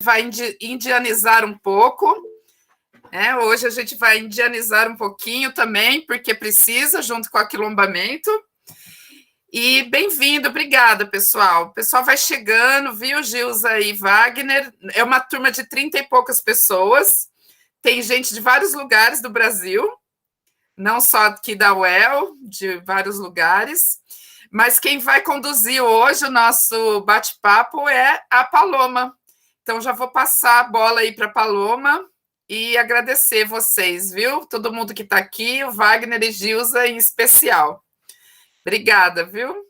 vai indianizar um pouco. Hoje a gente vai indianizar um pouquinho também, porque precisa, junto com o aquilombamento. E bem-vindo, obrigada, pessoal. O pessoal vai chegando, viu, Gilza e Wagner? É uma turma de 30 e poucas pessoas. Tem gente de vários lugares do Brasil, não só aqui da UEL, de vários lugares. Mas quem vai conduzir hoje o nosso bate-papo é a Paloma. Então, já vou passar a bola aí para a Paloma e agradecer vocês, viu? Todo mundo que está aqui, o Wagner e Gilza em especial. Obrigada, viu?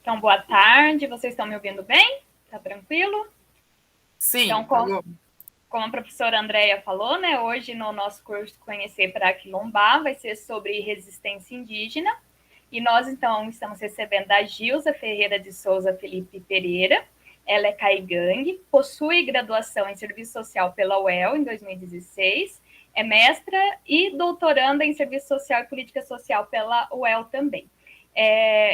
Então, boa tarde. Vocês estão me ouvindo bem? Tá tranquilo? Sim, então, como a professora Andréia falou, né, hoje no nosso curso Conhecer para Quilombar vai ser sobre resistência indígena. E nós, então, estamos recebendo a Gilza Ferreira de Souza Felipe Pereira. Ela é caigangue, possui graduação em Serviço Social pela UEL em 2016, é mestra e doutoranda em Serviço Social e Política Social pela UEL também.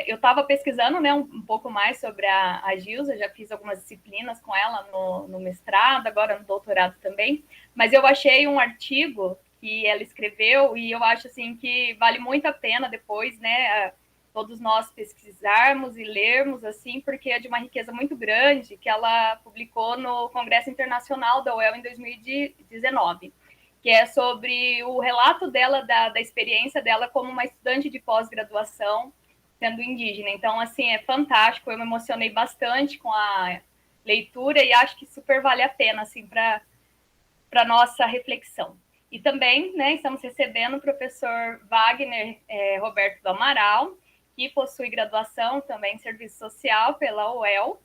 Eu estava pesquisando, né, um pouco mais sobre a Gilza, já fiz algumas disciplinas com ela no mestrado, agora no doutorado também, mas eu achei um artigo que ela escreveu e eu acho assim que vale muito a pena depois, né, todos nós pesquisarmos e lermos, assim, porque é de uma riqueza muito grande, que ela publicou no Congresso Internacional da UEL em 2019, que é sobre o relato dela, da experiência dela como uma estudante de pós-graduação sendo indígena. Então, assim, é fantástico, eu me emocionei bastante com a leitura e acho que super vale a pena, assim, para a nossa reflexão. E também, né, estamos recebendo o professor Wagner Roberto do Amaral, que possui graduação também em Serviço Social pela UEL,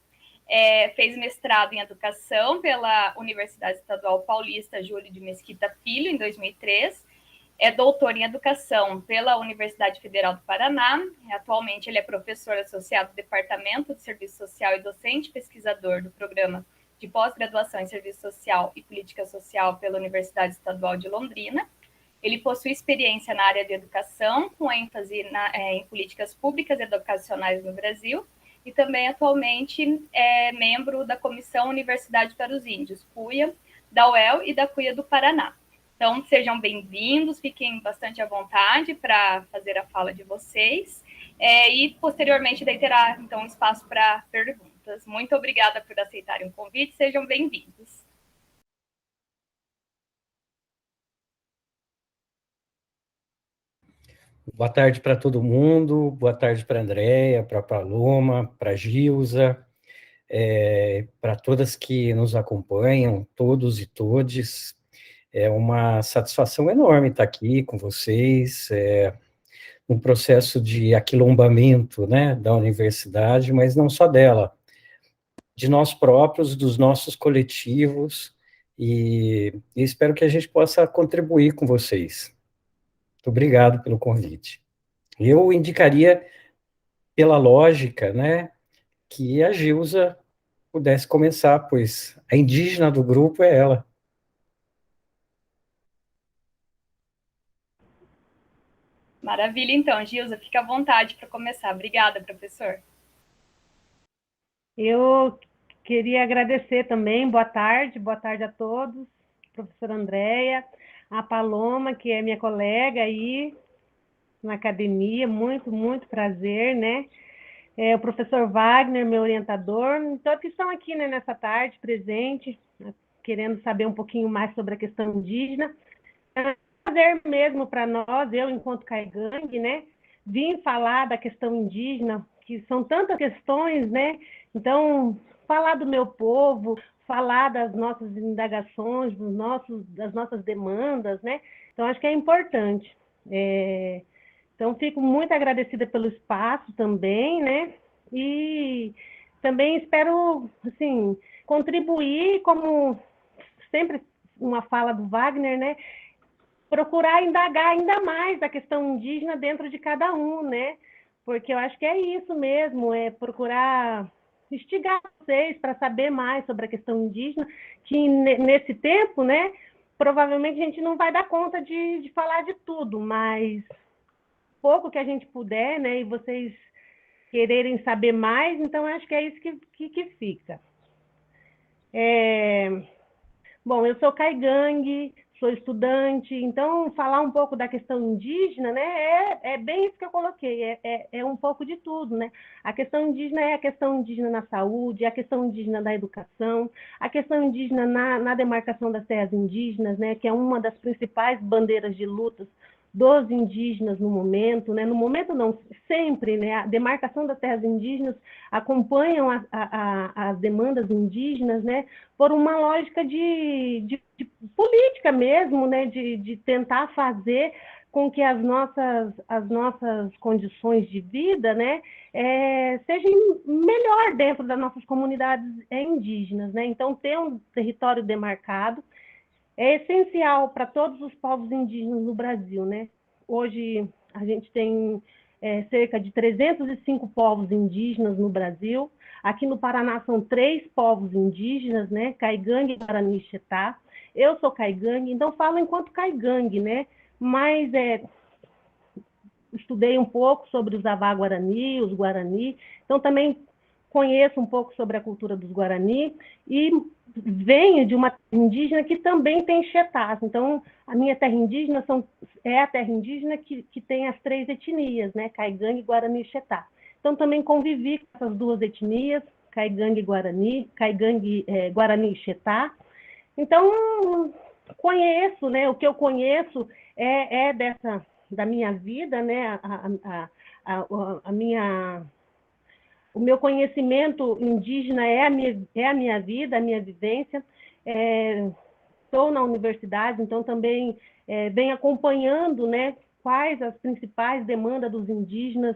fez mestrado em Educação pela Universidade Estadual Paulista Júlio de Mesquita Filho, em 2003, é doutor em Educação pela Universidade Federal do Paraná, atualmente ele é professor associado do Departamento de Serviço Social e docente pesquisador do Programa de Pós-Graduação em Serviço Social e Política Social pela Universidade Estadual de Londrina. Ele possui experiência na área de educação, com ênfase em políticas públicas e educacionais no Brasil, e também atualmente é membro da Comissão Universidade para os Índios, CUIA, da UEL e da CUIA do Paraná. Então, sejam bem-vindos, fiquem bastante à vontade para fazer a fala de vocês, e posteriormente daí terá, então, espaço para perguntas. Muito obrigada por aceitarem o convite, sejam bem-vindos. Boa tarde para todo mundo, boa tarde para a Andréia, para a Paloma, para a Gilza, para todas que nos acompanham, todos e todes. É uma satisfação enorme estar aqui com vocês, um processo de aquilombamento, né, da universidade, mas não só dela, de nós próprios, dos nossos coletivos, e espero que a gente possa contribuir com vocês. Muito obrigado pelo convite. Eu indicaria, pela lógica, né, que a Gilza pudesse começar, pois a indígena do grupo é ela. Maravilha, então, Gilza, fica à vontade para começar. Obrigada, professor. Eu queria agradecer também, boa tarde a todos, professora Andréia, a Paloma, que é minha colega aí na academia, muito prazer, né? O professor Wagner, meu orientador, todos que estão aqui, né, nessa tarde, presente, querendo saber um pouquinho mais sobre a questão indígena. É um prazer mesmo para nós, eu, enquanto caigangue, né, vim falar da questão indígena, que são tantas questões, né? Então, falar do meu povo, falar das nossas indagações, das nossas demandas, né? Então, acho que é importante. Então, fico muito agradecida pelo espaço também, né? E também espero, assim, contribuir, como sempre uma fala do Wagner, né? Procurar indagar ainda mais a questão indígena dentro de cada um, né? Porque eu acho que é isso mesmo, é procurar instigar vocês para saber mais sobre a questão indígena, que nesse tempo, né, provavelmente a gente não vai dar conta de falar de tudo, mas pouco que a gente puder, né, e vocês quererem saber mais, então acho que é isso que fica. Bom, eu sou caigangue, sou estudante, então falar um pouco da questão indígena, né, é bem isso que eu coloquei, é um pouco de tudo, né? A questão indígena é a questão indígena na saúde, a questão indígena na educação, a questão indígena na demarcação das terras indígenas, né, que é uma das principais bandeiras de lutas dos indígenas no momento, né? No momento não, sempre, né? A demarcação das terras indígenas acompanham as demandas indígenas, né? Por uma lógica de política mesmo, né? De tentar fazer com que as nossas condições de vida, né, sejam melhor dentro das nossas comunidades indígenas, né? Então, ter um território demarcado é essencial para todos os povos indígenas no Brasil, né? Hoje a gente tem cerca de 305 povos indígenas no Brasil. Aqui no Paraná são 3 povos indígenas, né? Caigangue, Guarani e Xetá. Eu sou caigangue, então falo enquanto caigangue, né? Mas estudei um pouco sobre os Avá-Guarani, os Guarani, então também conheço um pouco sobre a cultura dos Guarani e venho de uma terra indígena que também tem Xetás. Então, a minha terra indígena é a terra indígena que tem as 3 etnias, né? Caigangue, Guarani e Xetá. Então, também convivi com essas 2 etnias, Caigangue e Guarani, Caigangue, Guarani e Xetá. Então, conheço, né? O que eu conheço da minha vida, né? O meu conhecimento indígena é a minha vida, a minha vivência. Estou na universidade, então também venho acompanhando, né, quais as principais demandas dos indígenas,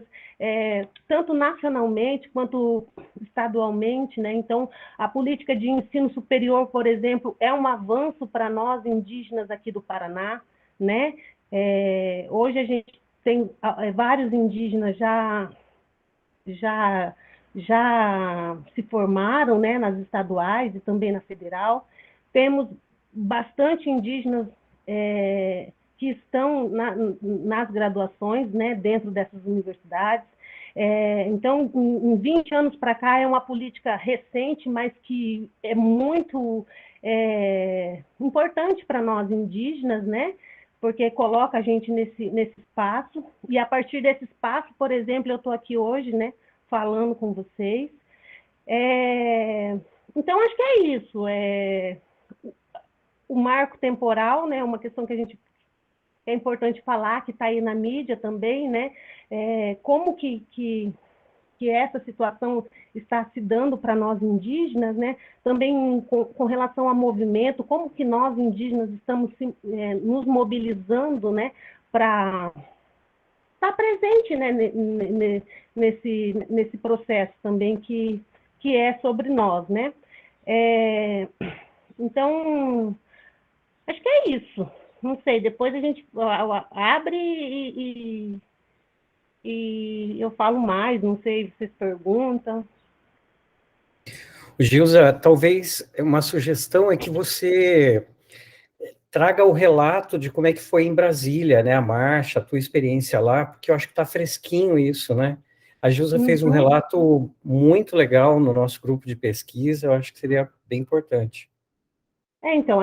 tanto nacionalmente quanto estadualmente, né? Então, a política de ensino superior, por exemplo, é um avanço para nós indígenas aqui do Paraná, né? Hoje a gente tem vários indígenas já se formaram, né, nas estaduais e também na federal. Temos bastante indígenas que estão nas graduações, né, dentro dessas universidades. Então, em 20 anos para cá, é uma política recente, mas que é muito importante para nós indígenas, né? Porque coloca a gente nesse espaço, e a partir desse espaço, por exemplo, eu estou aqui hoje, né, falando com vocês. Então, acho que é isso. O marco temporal, né, uma questão que é importante falar, que está aí na mídia também, né, como que essa situação está se dando para nós indígenas, né? Também com relação a movimento, como que nós indígenas estamos nos mobilizando, né, para estar presente, né, nesse processo também que é sobre nós, né? Então, acho que é isso. Não sei, depois a gente abre e eu falo mais, não sei, vocês perguntam. Gilza, talvez uma sugestão é que você traga o relato de como é que foi em Brasília, né, a marcha, a tua experiência lá, porque eu acho que está fresquinho isso, né? A Gilza fez um relato muito legal no nosso grupo de pesquisa, eu acho que seria bem importante. Então,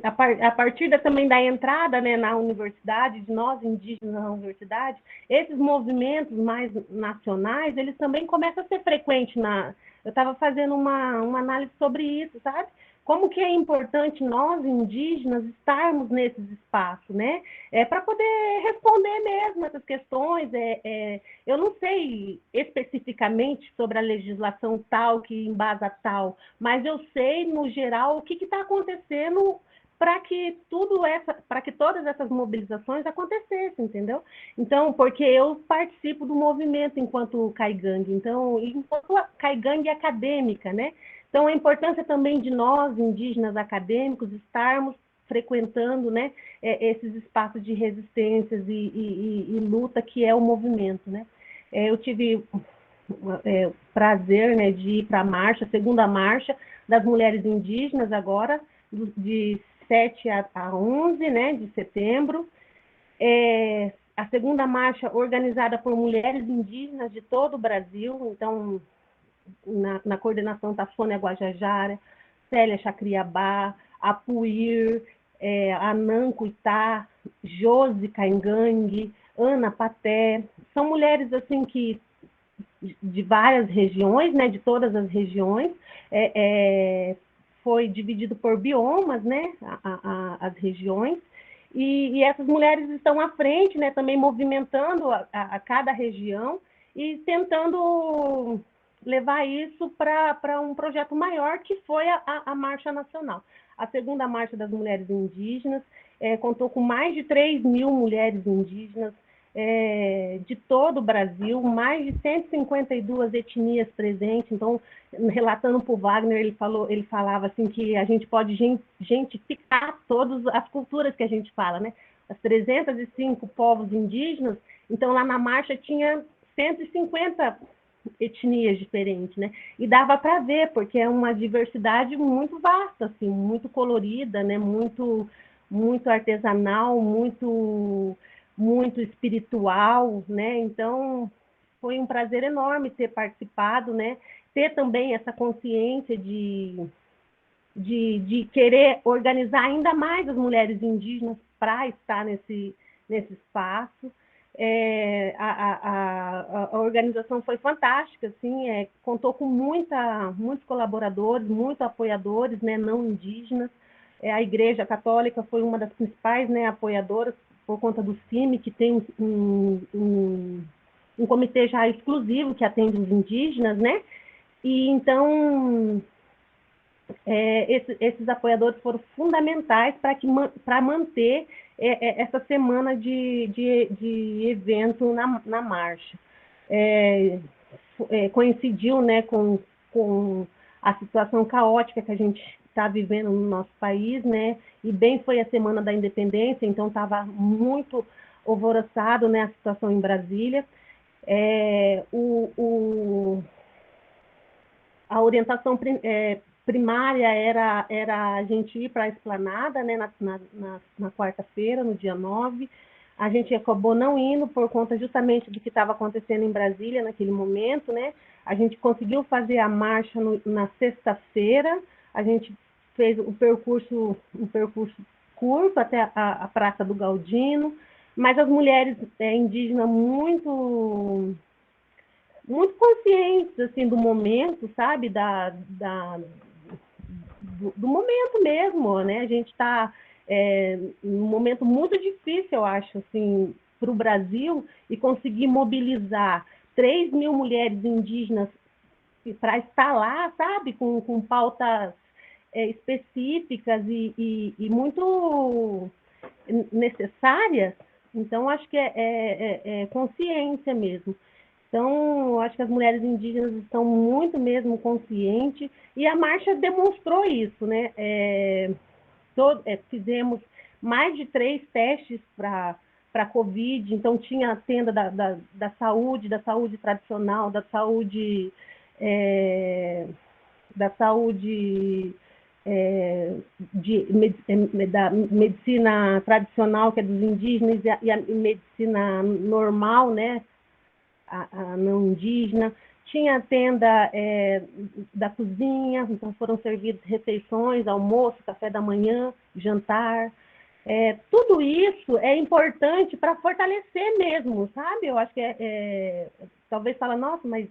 a partir também da entrada, né, na universidade, de nós indígenas na universidade, esses movimentos mais nacionais, eles também começam a ser frequentes eu estava fazendo uma análise sobre isso, sabe? Como que é importante nós, indígenas, estarmos nesses espaços, né? Para poder responder mesmo essas questões. Eu não sei especificamente sobre a legislação tal que embasa tal, mas eu sei, no geral, o que está acontecendo para que todas essas mobilizações acontecessem, entendeu? Então, porque eu participo do movimento enquanto caigangue, então, enquanto caigangue acadêmica, né? Então, a importância também de nós, indígenas acadêmicos, estarmos frequentando, né, esses espaços de resistências e luta que é o movimento, né? Eu tive o prazer, né, de ir para a marcha, a segunda marcha das mulheres indígenas agora, de 7 a 11, né, de setembro. A segunda marcha organizada por mulheres indígenas de todo o Brasil, então, na coordenação está Sônia Guajajara, Célia Chacriabá, a Puir, a Nanco Itá, Josi Caingangue, Ana Paté. São mulheres assim que de várias regiões, né, de todas as regiões, foi dividido por biomas, né, as regiões, e essas mulheres estão à frente, né, também movimentando a cada região e tentando levar isso para um projeto maior, que foi a Marcha Nacional. A segunda Marcha das Mulheres Indígenas contou com mais de 3.000 mulheres indígenas, de todo o Brasil, mais de 152 etnias presentes. Então, relatando para o Wagner, ele falava assim que a gente pode gentificar todas as culturas que a gente fala, né? As 305 povos indígenas, então lá na marcha tinha 150 etnias diferentes, né? E dava para ver, porque é uma diversidade muito vasta, assim, muito colorida, né? Muito artesanal, muito espiritual, né? Então, foi um prazer enorme ter participado, né? Ter também essa consciência de querer organizar ainda mais as mulheres indígenas para estar nesse espaço. A organização foi fantástica, assim, contou com muitos colaboradores, muitos apoiadores, né, não indígenas. A Igreja Católica foi uma das principais, né, apoiadoras, por conta do CIMI, que tem um comitê já exclusivo que atende os indígenas, né? E então esses apoiadores foram fundamentais para manter essa semana de evento na marcha. Coincidiu, né, com a situação caótica que a gente está vivendo no nosso país, né? E bem foi a Semana da Independência, então estava muito alvoroçado, né, a situação em Brasília. A orientação primária era a gente ir para a Esplanada, né, na quarta-feira, no dia 9. A gente acabou não indo por conta justamente do que estava acontecendo em Brasília naquele momento, né? A gente conseguiu fazer a marcha na sexta-feira. A gente fez um percurso curto até a Praça do Galdino, mas as mulheres indígenas muito conscientes, assim, do momento, sabe? Do momento mesmo, né? A gente está num momento muito difícil, eu acho, assim, para o Brasil, e conseguir mobilizar 3.000 mulheres indígenas para estar lá, sabe? Com pautas específicas e muito necessárias. Então, acho que é consciência mesmo. Então, acho que as mulheres indígenas estão muito mesmo conscientes, e a marcha demonstrou isso, né? Fizemos mais de 3 testes para Covid, então tinha a tenda da saúde tradicional, da saúde da medicina tradicional, que é dos indígenas, e a medicina normal, né? A não indígena. Tinha a tenda da cozinha, então foram servidas refeições, almoço, café da manhã, jantar. Tudo isso é importante para fortalecer mesmo, sabe? Eu acho que talvez fala, nossa, mas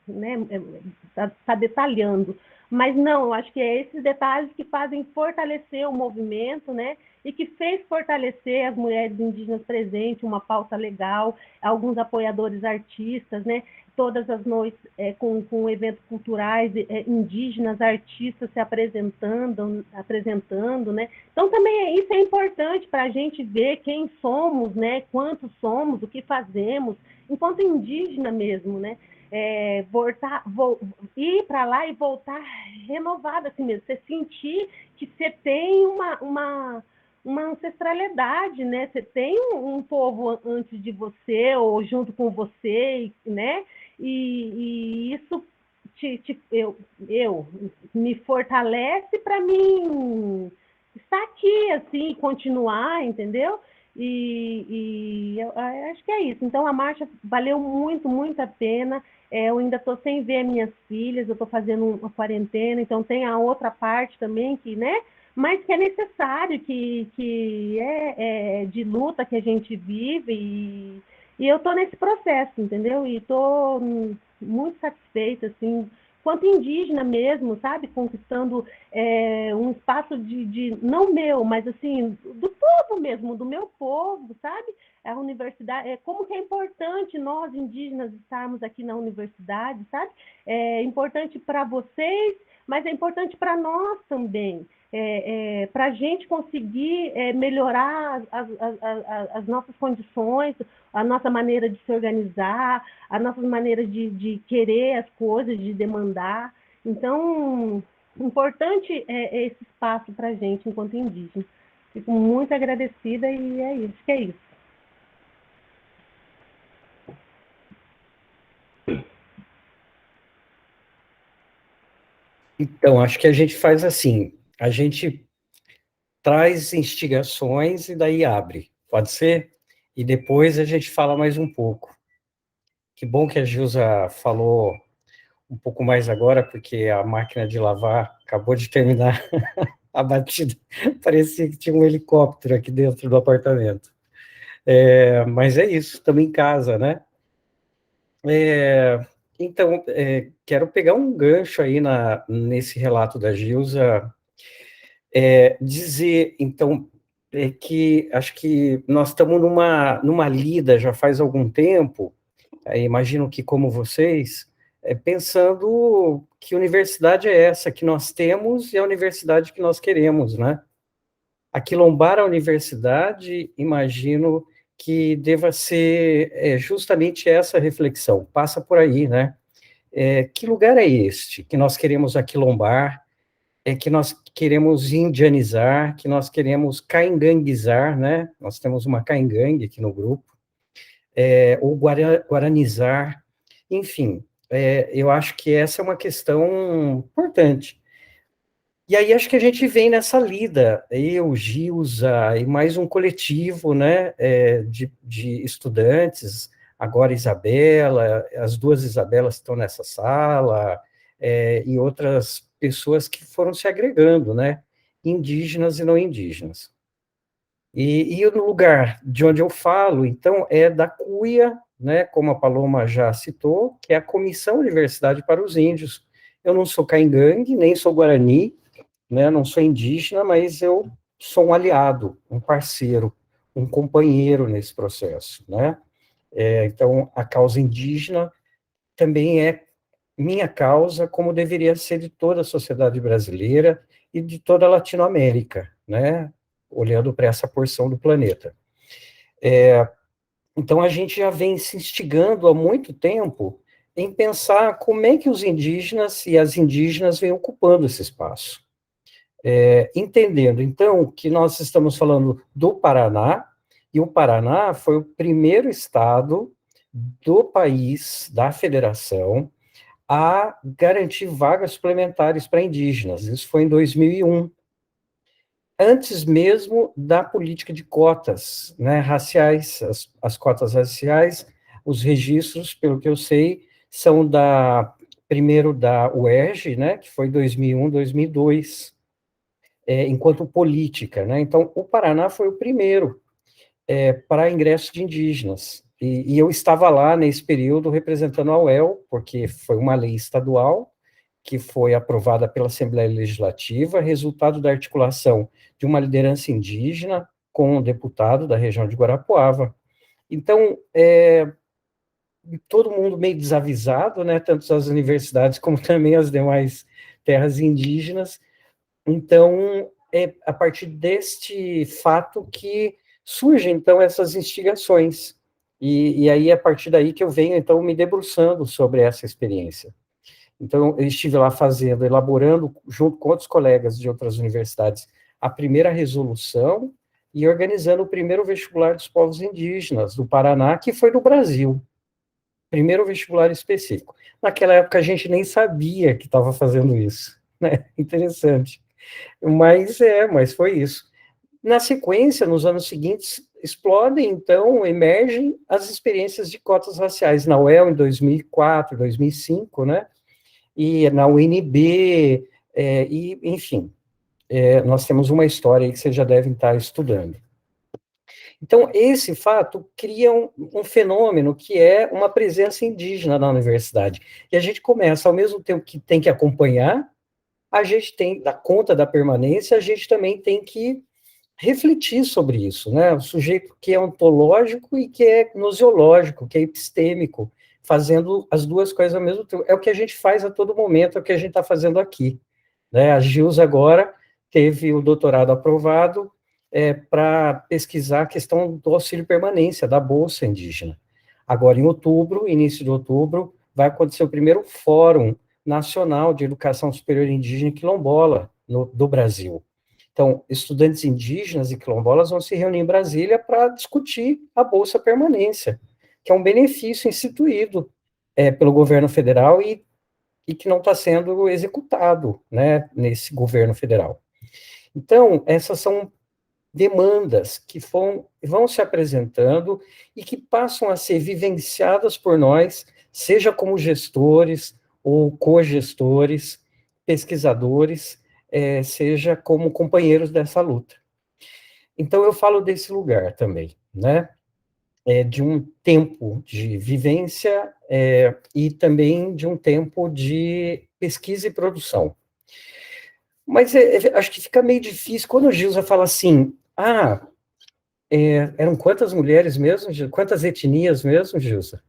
né, tá detalhando. Mas não, eu acho que esses detalhes que fazem fortalecer o movimento, né? E que fez fortalecer as mulheres indígenas presentes, uma pauta legal, alguns apoiadores artistas, né? Todas as noites com eventos culturais indígenas, artistas se apresentando, né? Então também isso é importante para a gente ver quem somos, né? Quantos somos, o que fazemos, enquanto indígena mesmo, né? Ir para lá e voltar renovada assim mesmo, você sentir que você tem uma ancestralidade, né? Você tem um povo antes de você ou junto com você, né? E isso me fortalece para mim estar aqui, assim, continuar, entendeu? E eu acho que é isso. Então, a marcha valeu muito, muito a pena. eu ainda estou sem ver minhas filhas, eu estou fazendo uma quarentena, então tem a outra parte também que, né? Mas que é necessário, que é de luta que a gente vive, e eu estou nesse processo, entendeu? E estou muito satisfeita, assim, quanto indígena mesmo, sabe? Conquistando um espaço não meu, mas assim, do povo mesmo, do meu povo, sabe? A universidade, como que é importante nós, indígenas, estarmos aqui na universidade, sabe? É importante para vocês, mas é importante para nós também. Para a gente conseguir melhorar as nossas condições, a nossa maneira de se organizar, a nossa maneira de querer as coisas, de demandar. Então, importante é esse espaço para a gente enquanto indígena. Fico muito agradecida e é isso, que é isso. Então, acho que a gente faz assim, a gente traz instigações e daí abre, pode ser? E depois a gente fala mais um pouco. Que bom que a Gilza falou um pouco mais agora, porque a máquina de lavar acabou de terminar a batida. Parecia que tinha um helicóptero aqui dentro do apartamento. Mas é isso, estamos em casa, né? Então, quero pegar um gancho aí nesse relato da Gilza, dizer, então, que acho que nós estamos numa lida já faz algum tempo, imagino que como vocês, pensando que universidade é essa que nós temos e a universidade que nós queremos, né? Aquilombar a universidade, imagino que deva ser justamente essa reflexão, passa por aí, né? Que lugar é este que nós queremos aquilombar, que nós queremos indianizar, que nós queremos cainganguizar, né? Nós temos uma caingangue aqui no grupo, ou guaranizar, enfim, eu acho que essa é uma questão importante. E aí acho que a gente vem nessa lida, eu, Gilza, e mais um coletivo, né, de estudantes, agora Isabela, as duas Isabelas estão nessa sala, e outras pessoas que foram se agregando, né, indígenas e não indígenas. E no lugar de onde eu falo, então, é da CUIA, né, como a Paloma já citou, que é a Comissão Universidade para os Índios. Eu não sou caingangue, nem sou guarani, né, não sou indígena, mas eu sou um aliado, um parceiro, um companheiro nesse processo, né? Então, a causa indígena também é minha causa, como deveria ser de toda a sociedade brasileira e de toda a Latinoamérica, né? Olhando para essa porção do planeta. Então, a gente já vem se instigando há muito tempo em pensar como é que os indígenas e as indígenas vêm ocupando esse espaço. Entendendo, então, que nós estamos falando do Paraná, e o Paraná foi o primeiro estado do país, da federação, a garantir vagas suplementares para indígenas. Isso foi em 2001. Antes mesmo da política de cotas, né, raciais, as cotas raciais, os registros, pelo que eu sei, são primeiro da UERJ, né, que foi 2001, 2002, enquanto política, né? Então, o Paraná foi o primeiro para ingresso de indígenas, e eu estava lá nesse período representando a UEL, porque foi uma lei estadual que foi aprovada pela Assembleia Legislativa, resultado da articulação de uma liderança indígena com um deputado da região de Guarapuava. Então, todo mundo meio desavisado, né, tanto as universidades como também as demais terras indígenas. Então, é a partir deste fato que surgem, então, essas instigações. E aí, a partir daí que eu venho, então, me debruçando sobre essa experiência. Então, eu estive lá elaborando, junto com outros colegas de outras universidades, a primeira resolução e organizando o primeiro vestibular dos povos indígenas do Paraná, que foi do Brasil. Primeiro vestibular específico. Naquela época, a gente nem sabia que estava fazendo isso, né? Interessante. Mas foi isso. Na sequência, nos anos seguintes, explodem, então, emergem as experiências de cotas raciais na UEL em 2004, 2005, né? E na UNB, e, enfim, nós temos uma história aí que vocês já devem estar estudando. Então, esse fato cria um fenômeno que é uma presença indígena na universidade. E a gente começa, ao mesmo tempo que tem que acompanhar, a gente tem, da conta da permanência, a gente também tem que refletir sobre isso, né? O sujeito que é ontológico e que é gnoseológico, que é epistêmico, fazendo as duas coisas ao mesmo tempo. É o que a gente faz a todo momento, é o que a gente está fazendo aqui, né? A Gilza agora teve o doutorado aprovado para pesquisar a questão do auxílio permanência, da Bolsa Indígena. Agora, em outubro, início de outubro, vai acontecer o primeiro Fórum Nacional de Educação Superior Indígena e Quilombola do Brasil. Então, estudantes indígenas e quilombolas vão se reunir em Brasília para discutir a Bolsa Permanência, que é um benefício instituído pelo governo federal e que não está sendo executado, né, nesse governo federal. Então, essas são demandas que vão se apresentando e que passam a ser vivenciadas por nós, seja como gestores ou cogestores, pesquisadores, seja como companheiros dessa luta. Então, eu falo desse lugar também, né? De um tempo de vivência e também de um tempo de pesquisa e produção. Mas acho que fica meio difícil quando o Gilza fala assim, eram quantas mulheres mesmo? Quantas etnias mesmo, Gilza?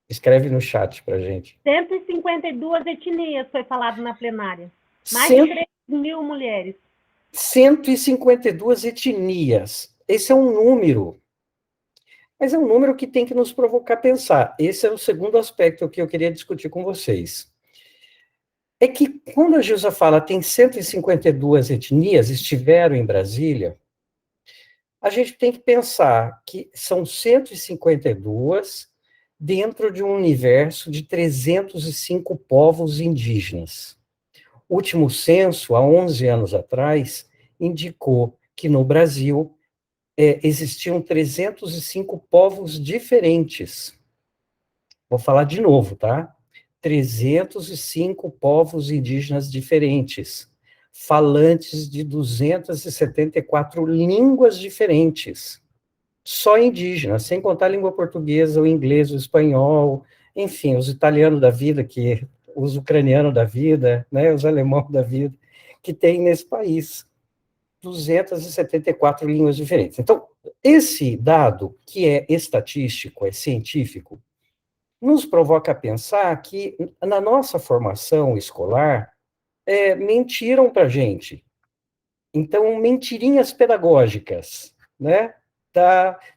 Escreve no chat para gente. 152 etnias foi falado na plenária. Mais de 3 mil mulheres. 152 etnias. Esse é um número. Mas é um número que tem que nos provocar a pensar. Esse é o segundo aspecto que eu queria discutir com vocês. É que quando a Gilza fala tem 152 etnias, estiveram em Brasília, a gente tem que pensar que são 152 dentro de um universo de 305 povos indígenas. O último censo, há 11 anos atrás, indicou que no Brasil existiam 305 povos diferentes. Vou falar de novo, tá? 305 povos indígenas diferentes, falantes de 274 línguas diferentes, só indígenas, sem contar a língua portuguesa, o inglês, o espanhol, enfim, os italianos da vida, os ucranianos da vida, né, os alemãos da vida, que tem nesse país. 274 línguas diferentes. Então, esse dado, que é estatístico, é científico, nos provoca a pensar que, na nossa formação escolar, mentiram para a gente. Então, mentirinhas pedagógicas, né,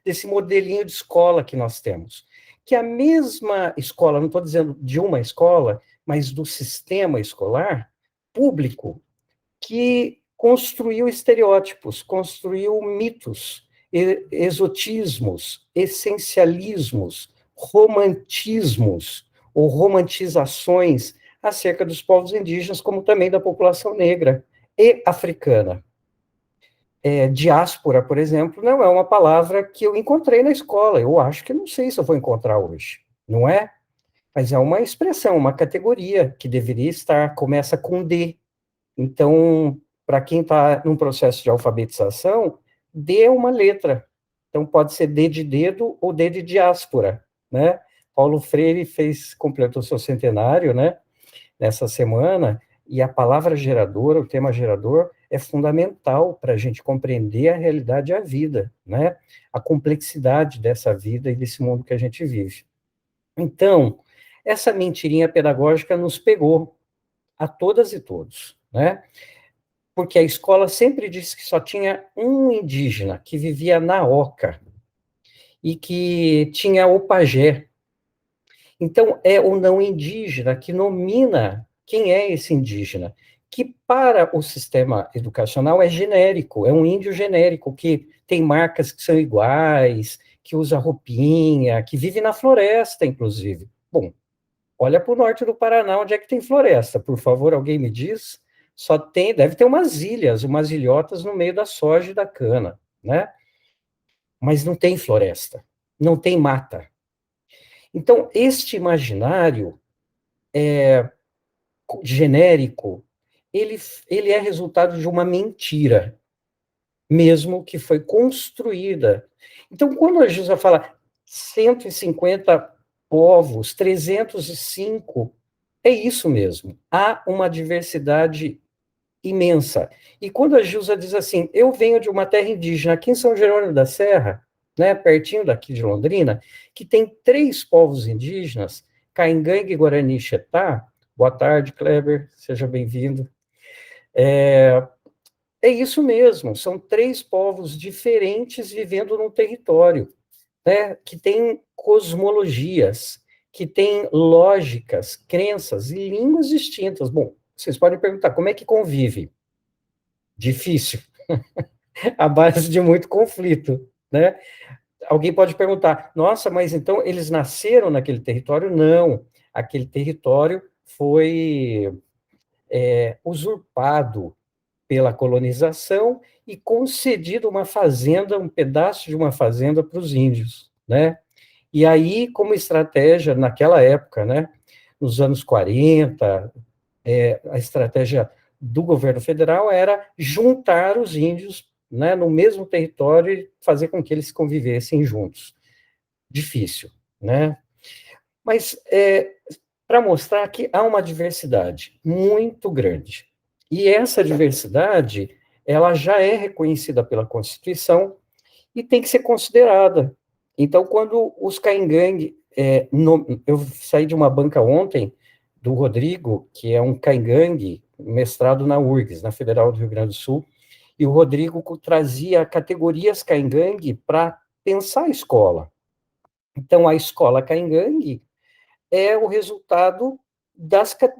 desse modelinho de escola que nós temos. Que a mesma escola, não estou dizendo de uma escola, mas do sistema escolar público, que construiu estereótipos, construiu mitos, exotismos, essencialismos, romantismos ou romantizações acerca dos povos indígenas, como também da população negra e africana. Diáspora, por exemplo, não é uma palavra que eu encontrei na escola, eu acho que não sei se eu vou encontrar hoje, não é? Mas é uma expressão, uma categoria que deveria estar, começa com D. Então, para quem está num processo de alfabetização, D é uma letra. Então, pode ser D de dedo ou D de diáspora, né? Paulo Freire completou seu centenário, né, nessa semana, e a palavra geradora, o tema gerador, é fundamental para a gente compreender a realidade e a vida, né? A complexidade dessa vida e desse mundo que a gente vive. Então, essa mentirinha pedagógica nos pegou, a todas e todos, né? Porque a escola sempre disse que só tinha um indígena que vivia na oca e que tinha o pajé. Então, é o não indígena que nomina quem é esse indígena, que para o sistema educacional é genérico, é um índio genérico, que tem marcas que são iguais, que usa roupinha, que vive na floresta, inclusive. Bom, olha para o norte do Paraná, onde é que tem floresta? Por favor, alguém me diz? só tem, deve ter umas ilhas, umas ilhotas no meio da soja e da cana, né? Mas não tem floresta, não tem mata. Então, este imaginário genérico, ele é resultado de uma mentira, mesmo que foi construída. Então, quando a Gilza fala 150 povos, 305, é isso mesmo. Há uma diversidade imensa. E quando a Gilza diz assim, eu venho de uma terra indígena aqui em São Jerônimo da Serra, né, pertinho daqui de Londrina, que tem 3 povos indígenas, Caingangue, Guarani e Xetá. Boa tarde, Kleber, seja bem-vindo. É isso mesmo, são 3 povos diferentes vivendo num território, né, que tem cosmologias, que tem lógicas, crenças e línguas distintas. Bom, vocês podem perguntar, como é que convive? Difícil, à base de muito conflito, né? Alguém pode perguntar, nossa, mas então eles nasceram naquele território? Não, aquele território foi usurpado pela colonização e concedido uma fazenda, um pedaço de uma fazenda para os índios, né? E aí, como estratégia, naquela época, né, nos anos 40, a estratégia do governo federal era juntar os índios, né, no mesmo território e fazer com que eles convivessem juntos. Difícil, né? Mas para mostrar que há uma diversidade muito grande. E essa diversidade, ela já é reconhecida pela Constituição e tem que ser considerada. Então, quando os Caingangue, eu saí de uma banca ontem, do Rodrigo, que é um Caingangue, mestrado na URGS, na Federal do Rio Grande do Sul, e o Rodrigo trazia categorias Caingangue para pensar a escola. Então, a escola Caingangue é o resultado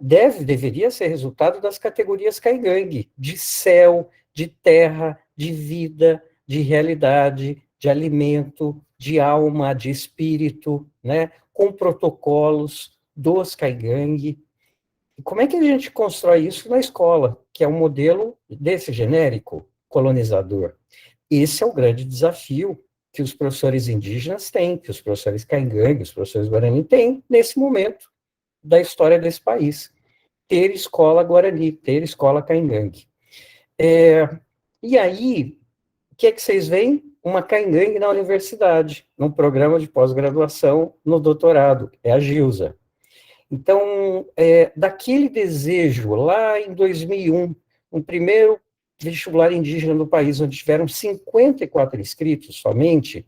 deveria ser resultado das categorias Caingangue, de céu, de terra, de vida, de realidade, de alimento, de alma, de espírito, né, com protocolos dos Caingangue. E como é que a gente constrói isso na escola, que é um modelo desse genérico colonizador? Esse é o grande desafio que os professores indígenas têm, que os professores Caingangue, os professores Guarani têm nesse momento da história desse país. Ter escola Guarani, ter escola Caingangue. E aí, o que é que vocês veem? Uma Caingangue na universidade, num programa de pós-graduação no doutorado, é a Gilza. Então, daquele desejo, lá em 2001, um primeiro vestibular indígena no país, onde tiveram 54 inscritos somente,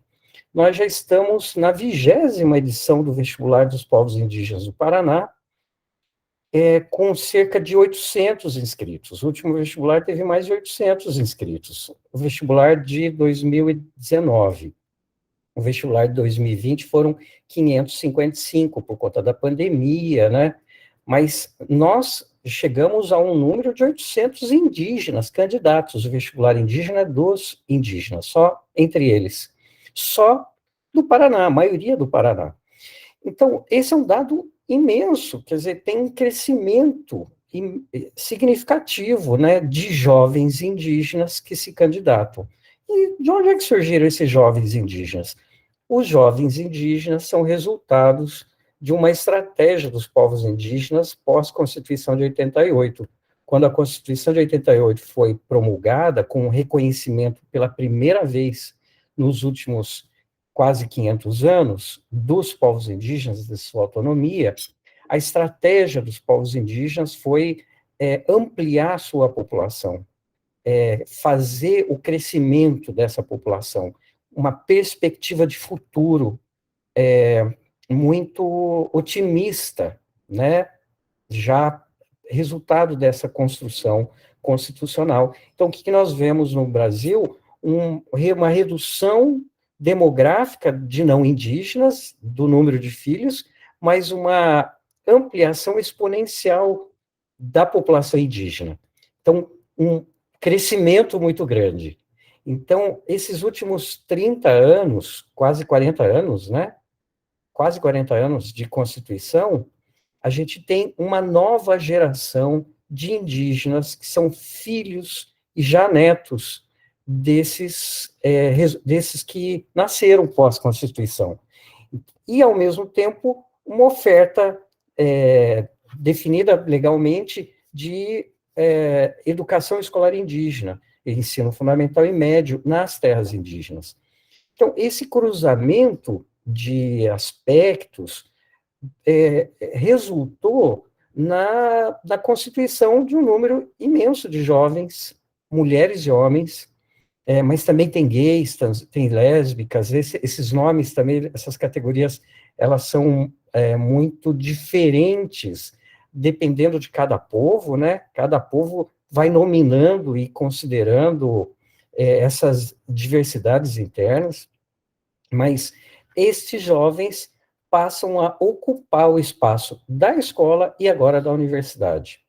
nós já estamos na 20ª edição do vestibular dos povos indígenas do Paraná, com cerca de 800 inscritos. O último vestibular teve mais de 800 inscritos. O vestibular de 2019. O vestibular de 2020 foram 555 por conta da pandemia, né? Mas nós chegamos a um número de 800 indígenas candidatos. O vestibular indígena é dos indígenas, só entre eles. Só do Paraná, a maioria do Paraná. Então, esse é um dado imenso, quer dizer, tem um crescimento significativo, né, de jovens indígenas que se candidatam. E de onde é que surgiram esses jovens indígenas? Os jovens indígenas são resultados de uma estratégia dos povos indígenas pós-Constituição de 88. Quando a Constituição de 88 foi promulgada, com reconhecimento pela primeira vez nos últimos quase 500 anos dos povos indígenas, de sua autonomia, a estratégia dos povos indígenas foi ampliar sua população, fazer o crescimento dessa população, uma perspectiva de futuro muito otimista, né? Já resultado dessa construção constitucional. Então, o que nós vemos no Brasil? Uma redução demográfica de não indígenas, do número de filhos, mas uma ampliação exponencial da população indígena. Então, um crescimento muito grande. Então, esses últimos 30 anos, quase 40 anos, né? Quase 40 anos de Constituição, a gente tem uma nova geração de indígenas que são filhos e já netos desses que nasceram pós-Constituição. E, ao mesmo tempo, uma oferta definida legalmente de educação escolar indígena, ensino fundamental e médio nas terras indígenas. Então, esse cruzamento de aspectos resultou na constituição de um número imenso de jovens, mulheres e homens, mas também tem gays, tem lésbicas, esses nomes também, essas categorias, elas são muito diferentes, dependendo de cada povo, né? Cada povo vai nominando e considerando essas diversidades internas, mas estes jovens passam a ocupar o espaço da escola e agora da universidade.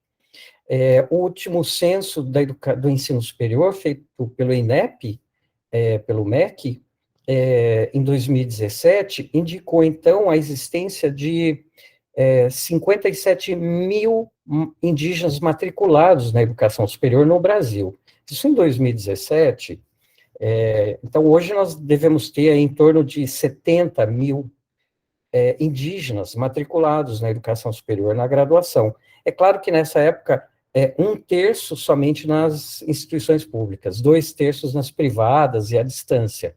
O último censo do ensino superior, feito pelo INEP, pelo MEC, em 2017, indicou, então, a existência de 57 mil indígenas matriculados na educação superior no Brasil. Isso em 2017. Então, hoje nós devemos ter em torno de 70 mil indígenas matriculados na educação superior, na graduação. É claro que nessa época, 1/3 somente nas instituições públicas, 2/3 nas privadas e à distância.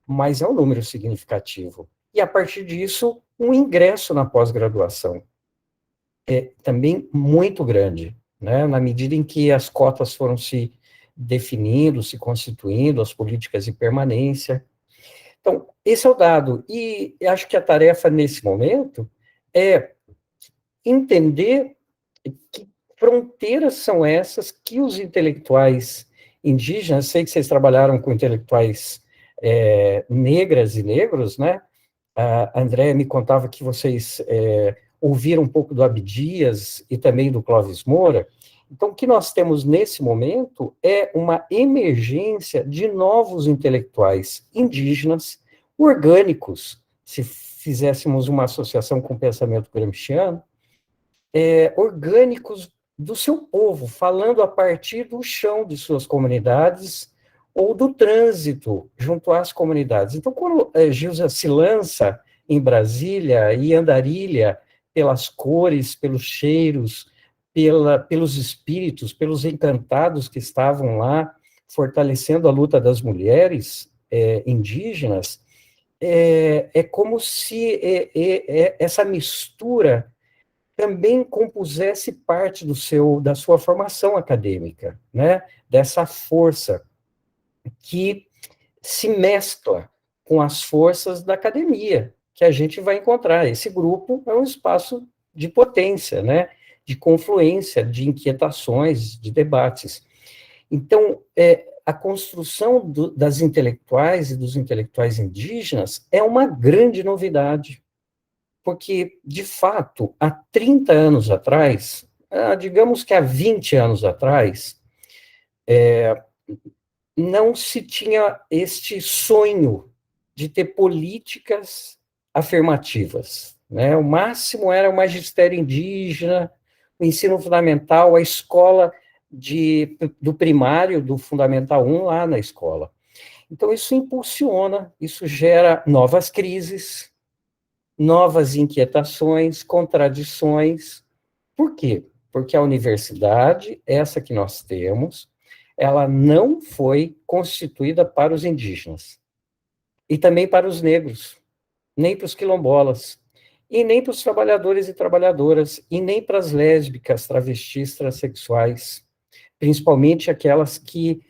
Mas é um número significativo. E, a partir disso, um ingresso na pós-graduação também muito grande, né? Na medida em que as cotas foram se definindo, se constituindo, as políticas de permanência. Então, esse é o dado. E acho que a tarefa, nesse momento, é entender que fronteiras são essas que os intelectuais indígenas, sei que vocês trabalharam com intelectuais negras e negros, né? A Andréa me contava que vocês ouviram um pouco do Abdias e também do Clóvis Moura. Então, o que nós temos nesse momento é uma emergência de novos intelectuais indígenas, orgânicos, se fizéssemos uma associação com o pensamento gramsciano, orgânicos do seu povo, falando a partir do chão de suas comunidades ou do trânsito junto às comunidades. Então, quando Gilza se lança em Brasília e Andarilha, pelas cores, pelos cheiros, pelos espíritos, pelos encantados que estavam lá, fortalecendo a luta das mulheres indígenas, é como se essa mistura também compusesse parte da sua formação acadêmica, né? Dessa força que se mescla com as forças da academia, que a gente vai encontrar. Esse grupo é um espaço de potência, né? De confluência, de inquietações, de debates. Então, a construção das intelectuais e dos intelectuais indígenas é uma grande novidade, porque, de fato, há 30 anos atrás, digamos que há 20 anos atrás, não se tinha este sonho de ter políticas afirmativas, né? O máximo era o magistério indígena, o ensino fundamental, a escola do primário, do Fundamental 1, lá na escola. Então, isso impulsiona, isso gera novas crises, novas inquietações, contradições. Por quê? Porque a universidade, essa que nós temos, ela não foi constituída para os indígenas, e também para os negros, nem para os quilombolas, e nem para os trabalhadores e trabalhadoras, e nem para as lésbicas, travestis, transexuais, principalmente aquelas que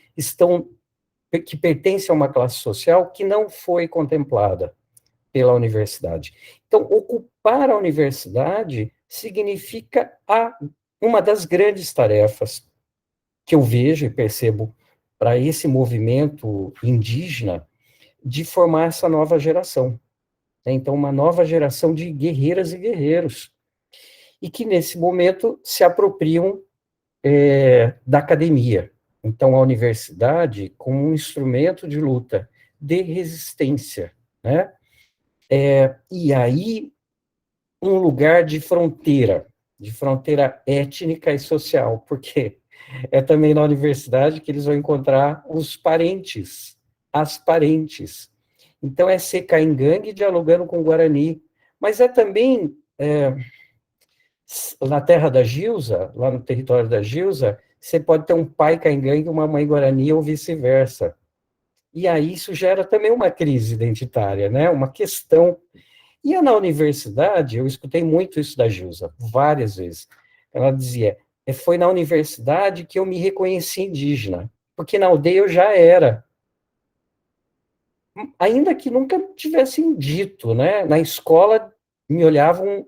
pertencem a uma classe social que não foi contemplada pela universidade. Então, ocupar a universidade significa uma das grandes tarefas que eu vejo e percebo para esse movimento indígena de formar essa nova geração. Então, uma nova geração de guerreiras e guerreiros, e que, nesse momento, se apropriam da academia. Então, a universidade como um instrumento de luta, de resistência, né? E aí, um lugar de fronteira, de fronteira étnica e social, porque é também na universidade que eles vão encontrar os parentes, as parentes. Então, é ser caingangue dialogando com o Guarani, mas é também, na terra da Gilza, lá no território da Gilza, você pode ter um pai caingangue e uma mãe Guarani, ou vice-versa. E aí isso gera também uma crise identitária, né? Uma questão. E na universidade, eu escutei muito isso da Gilza, várias vezes. Ela dizia, foi na universidade que eu me reconheci indígena, porque na aldeia eu já era. Ainda que nunca tivessem dito, né? Na escola me olhavam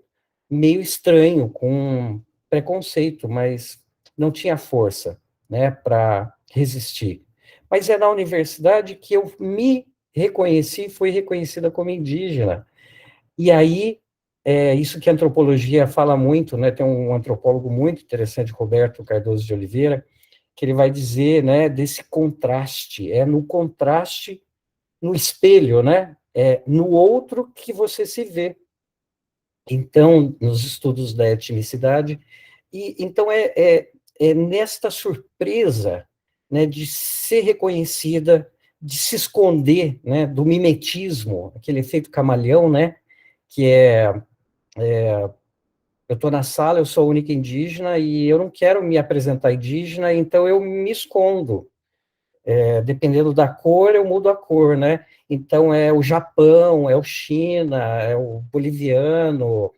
meio estranho, com preconceito, mas não tinha força, né, para resistir. Mas é na universidade que eu me reconheci, fui reconhecida como indígena. E aí, isso que a antropologia fala muito, né, tem um antropólogo muito interessante, Roberto Cardoso de Oliveira, que ele vai dizer, né, desse contraste, no contraste, no espelho, né, no outro que você se vê. Então, nos estudos da etnicidade, e então é nesta surpresa, né, de ser reconhecida, de se esconder, né, do mimetismo, aquele efeito camaleão, né, que eu estou na sala, eu sou a única indígena e eu não quero me apresentar indígena, então eu me escondo. Dependendo da cor, eu mudo a cor, né? Então é o Japão, é o China, é o boliviano,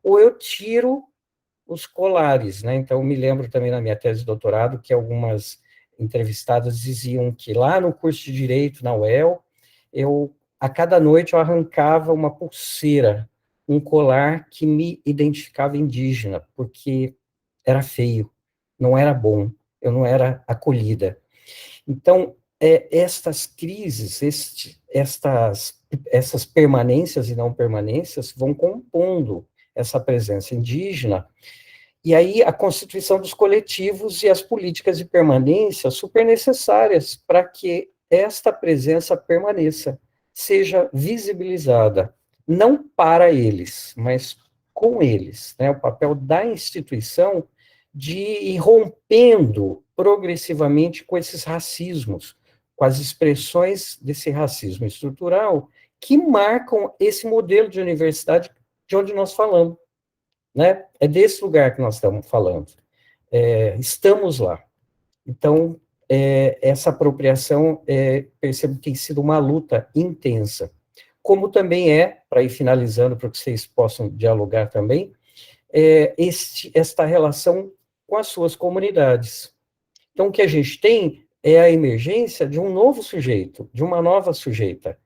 ou eu tiro os colares, né? Então, eu me lembro também na minha tese de doutorado que algumas entrevistadas diziam que lá no curso de Direito, na UEL, a cada noite, eu arrancava uma pulseira, um colar que me identificava indígena, porque era feio, não era bom, eu não era acolhida. Então, estas crises, essas permanências e não permanências vão compondo essa presença indígena, e aí a constituição dos coletivos e as políticas de permanência super necessárias para que esta presença permaneça, seja visibilizada, não para eles, mas com eles, né? O papel da instituição de ir rompendo progressivamente com esses racismos, com as expressões desse racismo estrutural que marcam esse modelo de universidade de onde nós falamos, né? É desse lugar que nós estamos falando. Estamos lá. Então, essa apropriação, percebo que tem sido uma luta intensa. Como também para ir finalizando, para que vocês possam dialogar também, esta relação com as suas comunidades. Então, o que a gente tem é a emergência de um novo sujeito, de uma nova sujeita,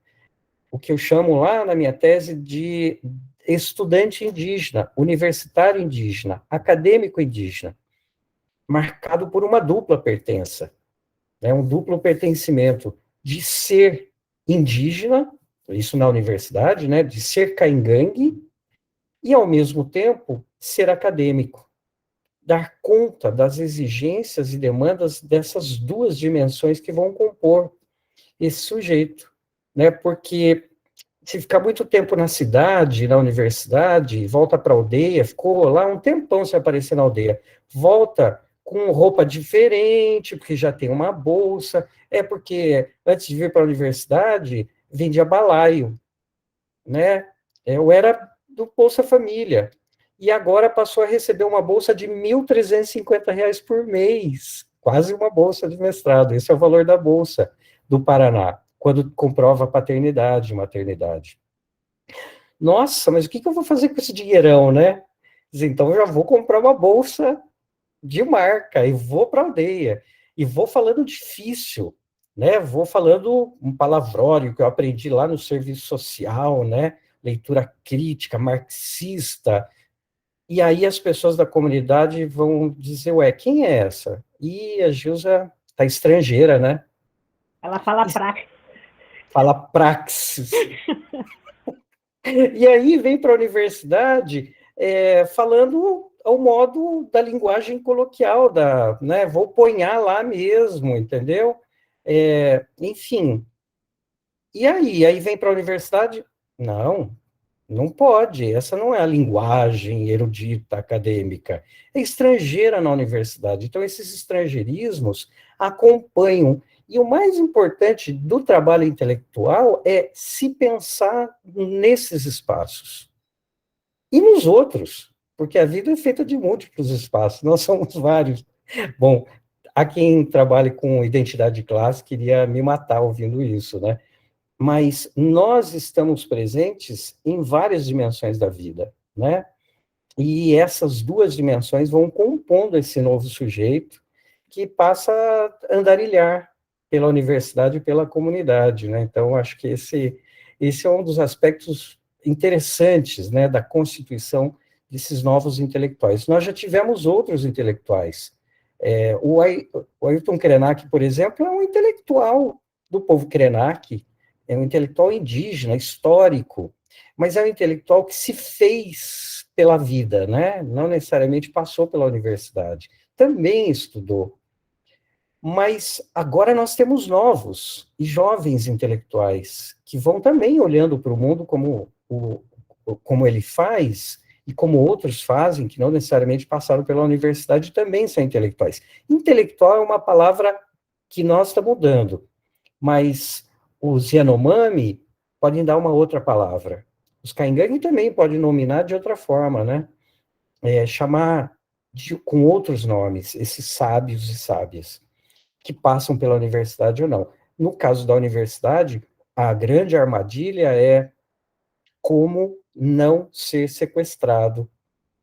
o que eu chamo lá na minha tese de estudante indígena, universitário indígena, acadêmico indígena, marcado por uma dupla pertença, né, um duplo pertencimento de ser indígena, isso na universidade, né, de ser caingangue, e, ao mesmo tempo, ser acadêmico, dar conta das exigências e demandas dessas duas dimensões que vão compor esse sujeito, né, porque se ficar muito tempo na cidade, na universidade, volta para a aldeia, ficou lá um tempão sem aparecer na aldeia, volta com roupa diferente, porque já tem uma bolsa, porque antes de vir para a universidade, vendia balaio, né? Eu era do Bolsa Família, e agora passou a receber uma bolsa de R$ 1.350 por mês, quase uma bolsa de mestrado, esse é o valor da bolsa do Paraná, quando comprova paternidade e maternidade. Nossa, mas o que eu vou fazer com esse dinheirão, né? Então, eu já vou comprar uma bolsa de marca, e vou para a aldeia, e vou falando difícil, né? Vou falando um palavrório que eu aprendi lá no serviço social, né? Leitura crítica, marxista, e aí as pessoas da comunidade vão dizer, ué, quem é essa? E a Gilza está estrangeira, né? Ela fala praxis. Fala praxis. E aí vem para a universidade falando ao modo da linguagem coloquial, né, vou ponhar lá mesmo, entendeu? Enfim. E aí vem para a universidade? Não, Não pode, essa não é a linguagem erudita, acadêmica, é estrangeira na universidade. Então, esses estrangeirismos acompanham. E o mais importante do trabalho intelectual é se pensar nesses espaços. E nos outros, porque a vida é feita de múltiplos espaços, nós somos vários. Bom, há quem trabalhe com identidade de classe queria me matar ouvindo isso, né? Mas nós estamos presentes em várias dimensões da vida, né? E essas duas dimensões vão compondo esse novo sujeito que passa a andarilhar pela universidade e pela comunidade, né? Então, acho que esse é um dos aspectos interessantes, né, da constituição desses novos intelectuais. Nós já tivemos outros intelectuais. O Ailton Krenak, por exemplo, é um intelectual do povo Krenak, é um intelectual indígena, histórico, mas é um intelectual que se fez pela vida, né? Não necessariamente passou pela universidade. Também estudou. Mas agora nós temos novos e jovens intelectuais que vão também olhando para o mundo como ele faz e como outros fazem, que não necessariamente passaram pela universidade, também são intelectuais. Intelectual é uma palavra que nós estamos mudando, mas os Yanomami podem dar uma outra palavra. Os Caingangue também podem nominar de outra forma, né? Chamar com outros nomes, esses sábios e sábias, que passam pela universidade ou não. No caso da universidade, a grande armadilha é como não ser sequestrado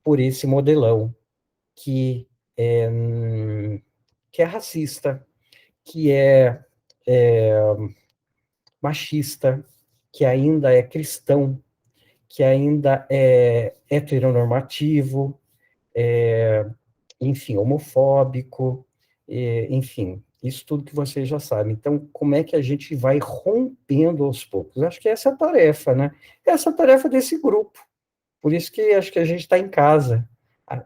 por esse modelão que é racista, que é machista, que ainda é cristão, que ainda é heteronormativo, enfim, homofóbico, enfim, isso tudo que vocês já sabem. Então, como é que a gente vai rompendo aos poucos? Acho que essa é a tarefa, né? Essa é a tarefa desse grupo. Por isso que acho que a gente está em casa,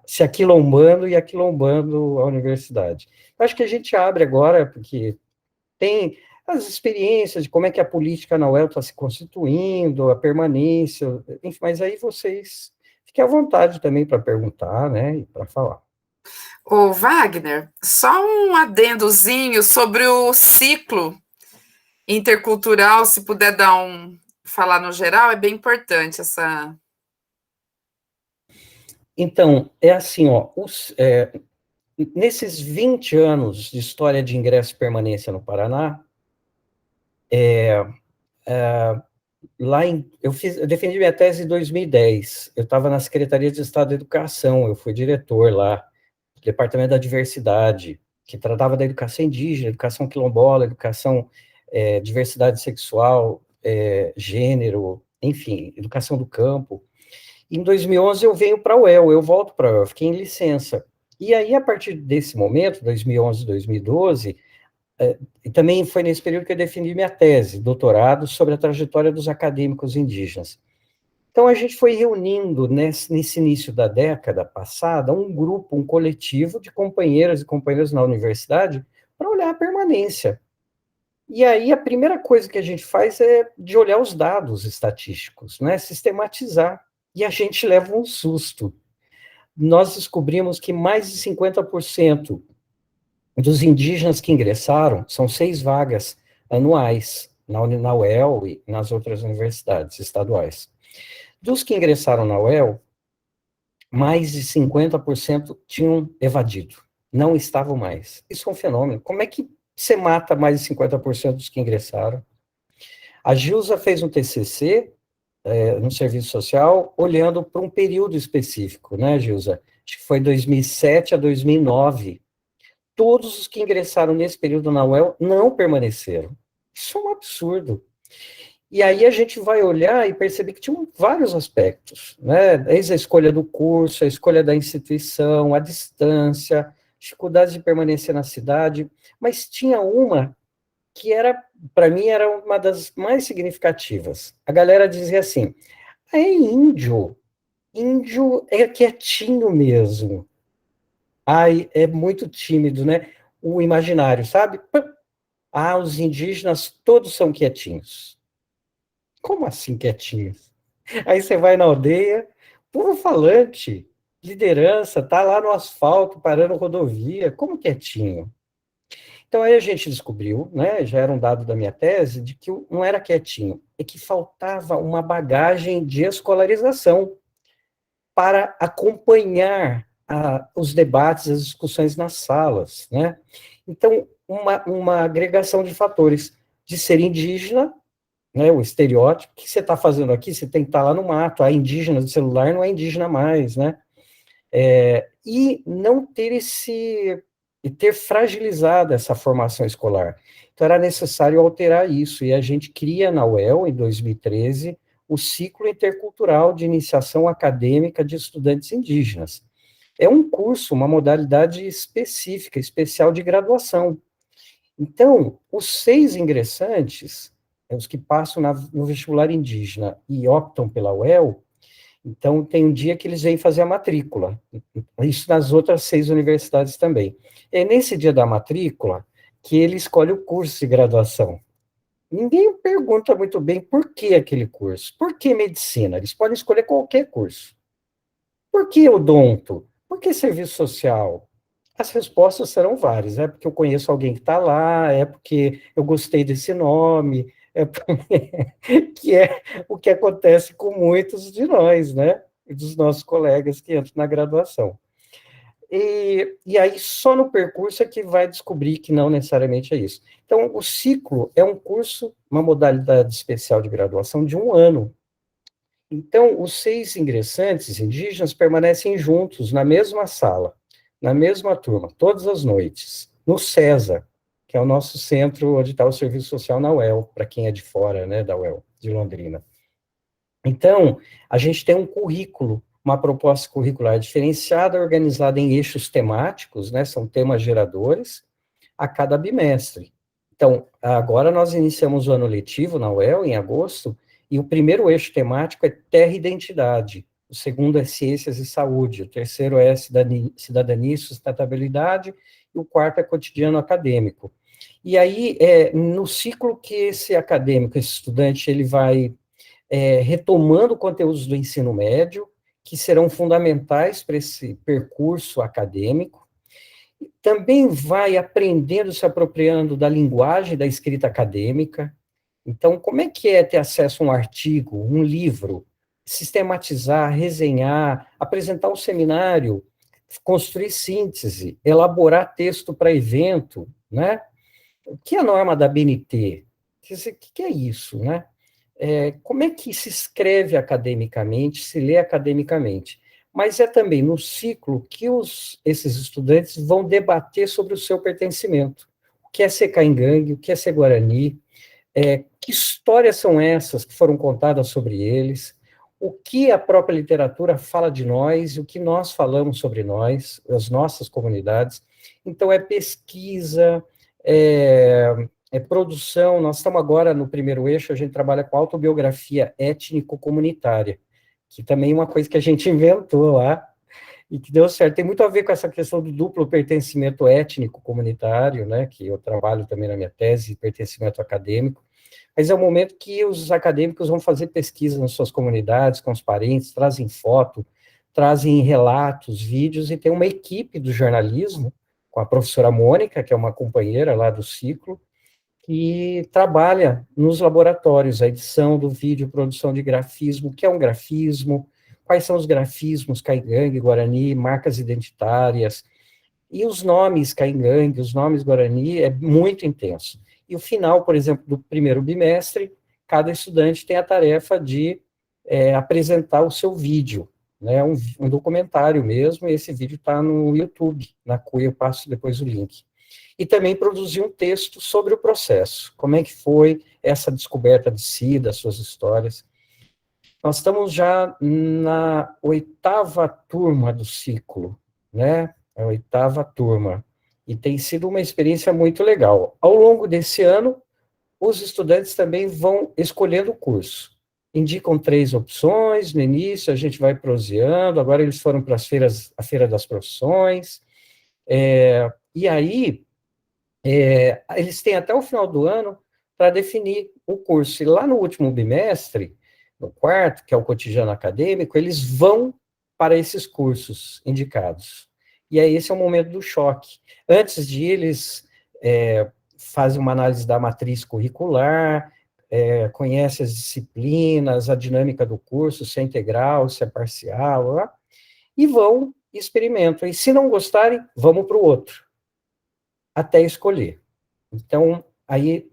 se aquilombando e aquilombando a universidade. Acho que a gente abre agora, porque tem as experiências de como é que a política na UEL está se constituindo, a permanência, enfim, mas aí vocês fiquem à vontade também para perguntar, né, e para falar. Ô, Wagner, só um adendozinho sobre o ciclo intercultural, se puder falar no geral, é bem importante essa. Então, é assim, ó, nesses 20 anos de história de ingresso e permanência no Paraná, eu defendi minha tese em 2010, eu estava na Secretaria de Estado da Educação, eu fui diretor lá, do Departamento da Diversidade, que tratava da educação indígena, educação quilombola, educação, diversidade sexual, gênero, enfim, educação do campo. Em 2011 eu venho para a UEL, eu volto para a UEL, fiquei em licença. E aí, a partir desse momento, 2011, 2012, e também foi nesse período que eu defendi minha tese, doutorado, sobre a trajetória dos acadêmicos indígenas. Então, a gente foi reunindo, nesse início da década passada, um grupo, um coletivo de companheiras e companheiros na universidade para olhar a permanência. E aí, a primeira coisa que a gente faz é de olhar os dados estatísticos, né, sistematizar. E a gente leva um susto. Nós descobrimos que mais de 50% dos indígenas que ingressaram, são 6 vagas anuais, na UEL e nas outras universidades estaduais. Dos que ingressaram na UEL, mais de 50% tinham evadido, não estavam mais. Isso é um fenômeno. Como é que você mata mais de 50% dos que ingressaram? A Gilza fez um TCC no serviço social, olhando para um período específico, né, Gilza? Acho que foi 2007 a 2009. Todos os que ingressaram nesse período na UEL não permaneceram. Isso é um absurdo. E aí a gente vai olhar e perceber que tinham vários aspectos, né? Desde a escolha do curso, a escolha da instituição, a distância, dificuldades de permanecer na cidade, mas tinha uma que para mim, era uma das mais significativas. A galera dizia assim, índio é quietinho mesmo. Ai, é muito tímido, né? O imaginário, sabe? Os indígenas todos são quietinhos. Como assim quietinhos? Aí você vai na aldeia, povo falante, liderança, tá lá no asfalto, parando rodovia, como quietinho. Então aí a gente descobriu, né, já era um dado da minha tese, de que não era quietinho, é que faltava uma bagagem de escolarização para acompanhar os debates, as discussões nas salas, né? Então, uma agregação de fatores, de ser indígena, né, o estereótipo, o que você está fazendo aqui? Você tem que estar lá no mato, a indígena do celular não é indígena mais, né? E não ter e ter fragilizado essa formação escolar. Então, era necessário alterar isso, e a gente cria na UEL, em 2013, o Ciclo Intercultural de Iniciação Acadêmica de Estudantes Indígenas. É um curso, uma modalidade específica, especial de graduação. Então, os 6 ingressantes, os que passam no vestibular indígena e optam pela UEL, então tem um dia que eles vêm fazer a matrícula, isso nas outras 6 universidades também. É nesse dia da matrícula que ele escolhe o curso de graduação. Ninguém pergunta muito bem por que aquele curso, por que medicina? Eles podem escolher qualquer curso. Por que odonto? Por que serviço social? As respostas serão várias. É porque eu conheço alguém que está lá, é porque eu gostei desse nome, é porque que é o que acontece com muitos de nós, né? E dos nossos colegas que entram na graduação. E aí, só no percurso é que vai descobrir que não necessariamente é isso. Então, o ciclo é um curso, uma modalidade especial de graduação de 1 ano. Então, os 6 ingressantes indígenas permanecem juntos na mesma sala, na mesma turma, todas as noites, no CESA, que é o nosso centro onde está o serviço social na UEL, para quem é de fora, né, da UEL, de Londrina. Então, a gente tem um currículo, uma proposta curricular diferenciada, organizada em eixos temáticos, né, são temas geradores, a cada bimestre. Então, agora nós iniciamos o ano letivo na UEL, em agosto, e o primeiro eixo temático é terra e identidade, o segundo é ciências e saúde, o terceiro é cidadania e sustentabilidade, e o quarto é cotidiano acadêmico. E aí, no ciclo que esse acadêmico, esse estudante, ele vai retomando conteúdos do ensino médio, que serão fundamentais para esse percurso acadêmico, também vai aprendendo, se apropriando da linguagem da escrita acadêmica. Então, como é que é ter acesso a um artigo, um livro, sistematizar, resenhar, apresentar um seminário, construir síntese, elaborar texto para evento, né? O que é a norma da BNT? Quer dizer, o que é isso, né? Como é que se escreve academicamente, se lê academicamente? Mas é também no ciclo que esses estudantes vão debater sobre o seu pertencimento. O que é ser caingangue, o que é ser guarani, que histórias são essas que foram contadas sobre eles, o que a própria literatura fala de nós, o que nós falamos sobre nós, as nossas comunidades. Então, é pesquisa, produção. Nós estamos agora no primeiro eixo, a gente trabalha com autobiografia étnico-comunitária, que também é uma coisa que a gente inventou lá, e que deu certo. Tem muito a ver com essa questão do duplo pertencimento étnico-comunitário, né, que eu trabalho também na minha tese, pertencimento acadêmico, mas é o momento que os acadêmicos vão fazer pesquisa nas suas comunidades, com os parentes, trazem foto, trazem relatos, vídeos, e tem uma equipe do jornalismo, com a professora Mônica, que é uma companheira lá do ciclo, que trabalha nos laboratórios, a edição do vídeo, produção de grafismo, o que é um grafismo, quais são os grafismos, caingangue, guarani, marcas identitárias, e os nomes caingangue, os nomes guarani, é muito intenso. E o final, por exemplo, do primeiro bimestre, cada estudante tem a tarefa de apresentar o seu vídeo, né, um documentário mesmo, e esse vídeo está no YouTube, na qual eu passo depois o link. E também produzir um texto sobre o processo, como é que foi essa descoberta de si, das suas histórias. Nós estamos já na 8ª turma do ciclo, né, a 8ª turma, e tem sido uma experiência muito legal. Ao longo desse ano, os estudantes também vão escolhendo o curso. Indicam 3 opções, no início a gente vai proseando, agora eles foram para a Feira das Profissões, e aí eles têm até o final do ano para definir o curso. E lá no último bimestre, no quarto, que é o cotidiano acadêmico, eles vão para esses cursos indicados. E aí esse é o momento do choque. Antes de eles fazem uma análise da matriz curricular, conhecem as disciplinas, a dinâmica do curso, se é integral, se é parcial, e vão e experimentam. E se não gostarem, vamos para o outro, até escolher. Então, aí,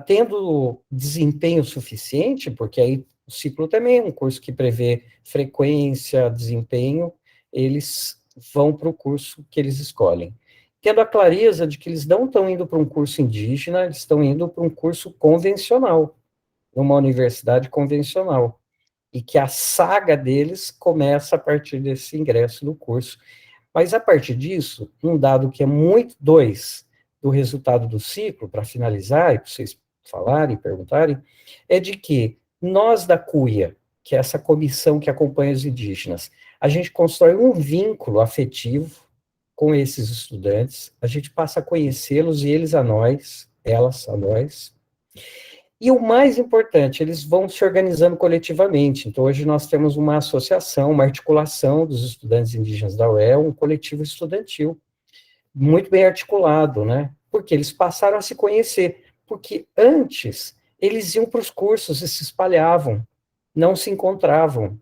tendo desempenho suficiente, porque aí o ciclo também é um curso que prevê frequência, desempenho, eles vão para o curso que eles escolhem. Tendo a clareza de que eles não estão indo para um curso indígena, eles estão indo para um curso convencional, numa universidade convencional, e que a saga deles começa a partir desse ingresso no curso. Mas, a partir disso, um dado que é muito, do resultado do ciclo, para finalizar, e para vocês falarem e perguntarem, é de que nós da CUIA, que é essa comissão que acompanha os indígenas, a gente constrói um vínculo afetivo com esses estudantes, a gente passa a conhecê-los e eles a nós, elas a nós. E o mais importante, eles vão se organizando coletivamente. Então, hoje nós temos uma associação, uma articulação dos estudantes indígenas da UEL, um coletivo estudantil, muito bem articulado, né? Porque eles passaram a se conhecer. Porque antes, eles iam para os cursos e se espalhavam, não se encontravam.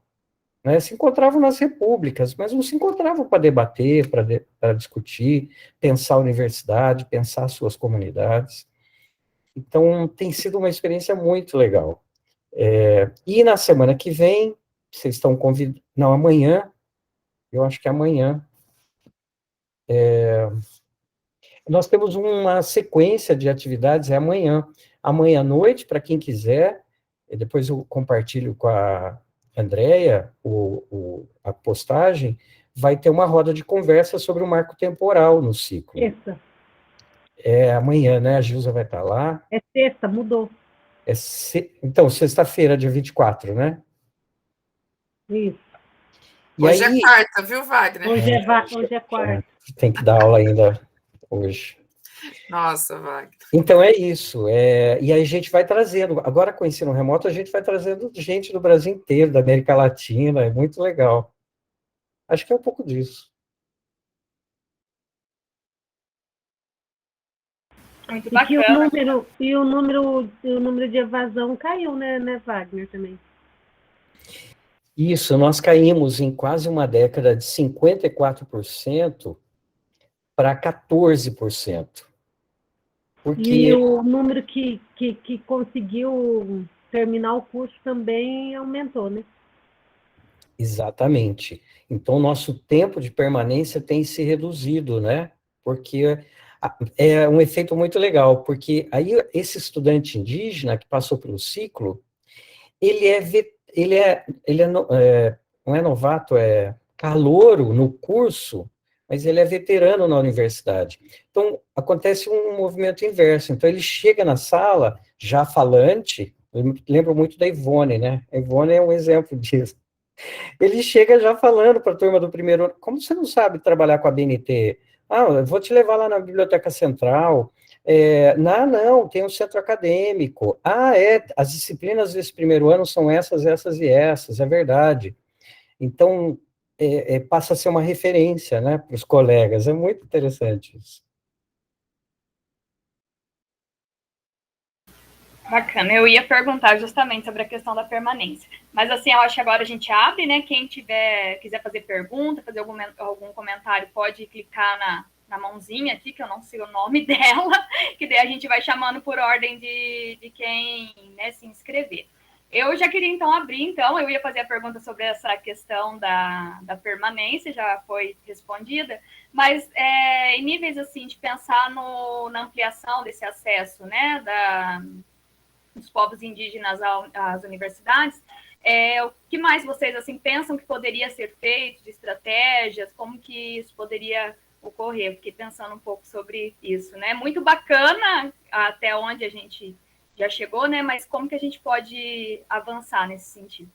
Né? Se encontravam nas repúblicas, mas não se encontravam para debater, para discutir, pensar a universidade, pensar as suas comunidades. Então, tem sido uma experiência muito legal. E na semana que vem, vocês estão convidados... Não, amanhã, eu acho que amanhã, nós temos uma sequência de atividades, é amanhã. Amanhã à noite, para quem quiser, e depois eu compartilho com a Andrea a postagem, vai ter uma roda de conversa sobre o marco temporal no ciclo. Sexta. É amanhã, né? A Gilza vai estar lá. É sexta, mudou. Então, sexta-feira, dia 24, né? Isso. E hoje aí, é quarta, viu, Wagner? Hoje é quarta. Tem que dar aula ainda hoje. Nossa, Wagner. Então é isso. E aí a gente vai trazendo, agora com o ensino remoto, a gente vai trazendo gente do Brasil inteiro, da América Latina, é muito legal. Acho que é um pouco disso. Muito E que bacana. o número de evasão caiu, né, Wagner, também. Isso, nós caímos em quase uma década de 54% para 14%. Porque... E o número que conseguiu terminar o curso também aumentou, né? Exatamente. Então, nosso tempo de permanência tem se reduzido, né? Porque é um efeito muito legal, porque aí esse estudante indígena que passou pelo ciclo, não é novato, é calouro no curso, mas ele é veterano na universidade. Então, acontece um movimento inverso. Então, ele chega na sala já falante, eu lembro muito da Ivone, né? A Ivone é um exemplo disso. Ele chega já falando para a turma do primeiro ano, como você não sabe trabalhar com a BNT? Eu vou te levar lá na Biblioteca Central. Não, tem um centro acadêmico. As disciplinas desse primeiro ano são essas, essas e essas, é verdade. Então, passa a ser uma referência, né, para os colegas, é muito interessante isso. Bacana, eu ia perguntar justamente sobre a questão da permanência. Mas assim, eu acho que agora a gente abre, né? Quem quiser fazer pergunta, fazer algum comentário, pode clicar na mãozinha aqui, que eu não sei o nome dela, que daí a gente vai chamando por ordem de quem, né, se inscrever. Eu já queria, então, abrir, eu ia fazer a pergunta sobre essa questão da permanência, já foi respondida, mas em níveis, assim, de pensar na ampliação desse acesso, né, dos povos indígenas às universidades, o que mais vocês, assim, pensam que poderia ser feito, de estratégias, como que isso poderia ocorrer? Eu fiquei pensando um pouco sobre isso, né? Muito bacana até onde a gente já chegou, né? Mas como que a gente pode avançar nesse sentido?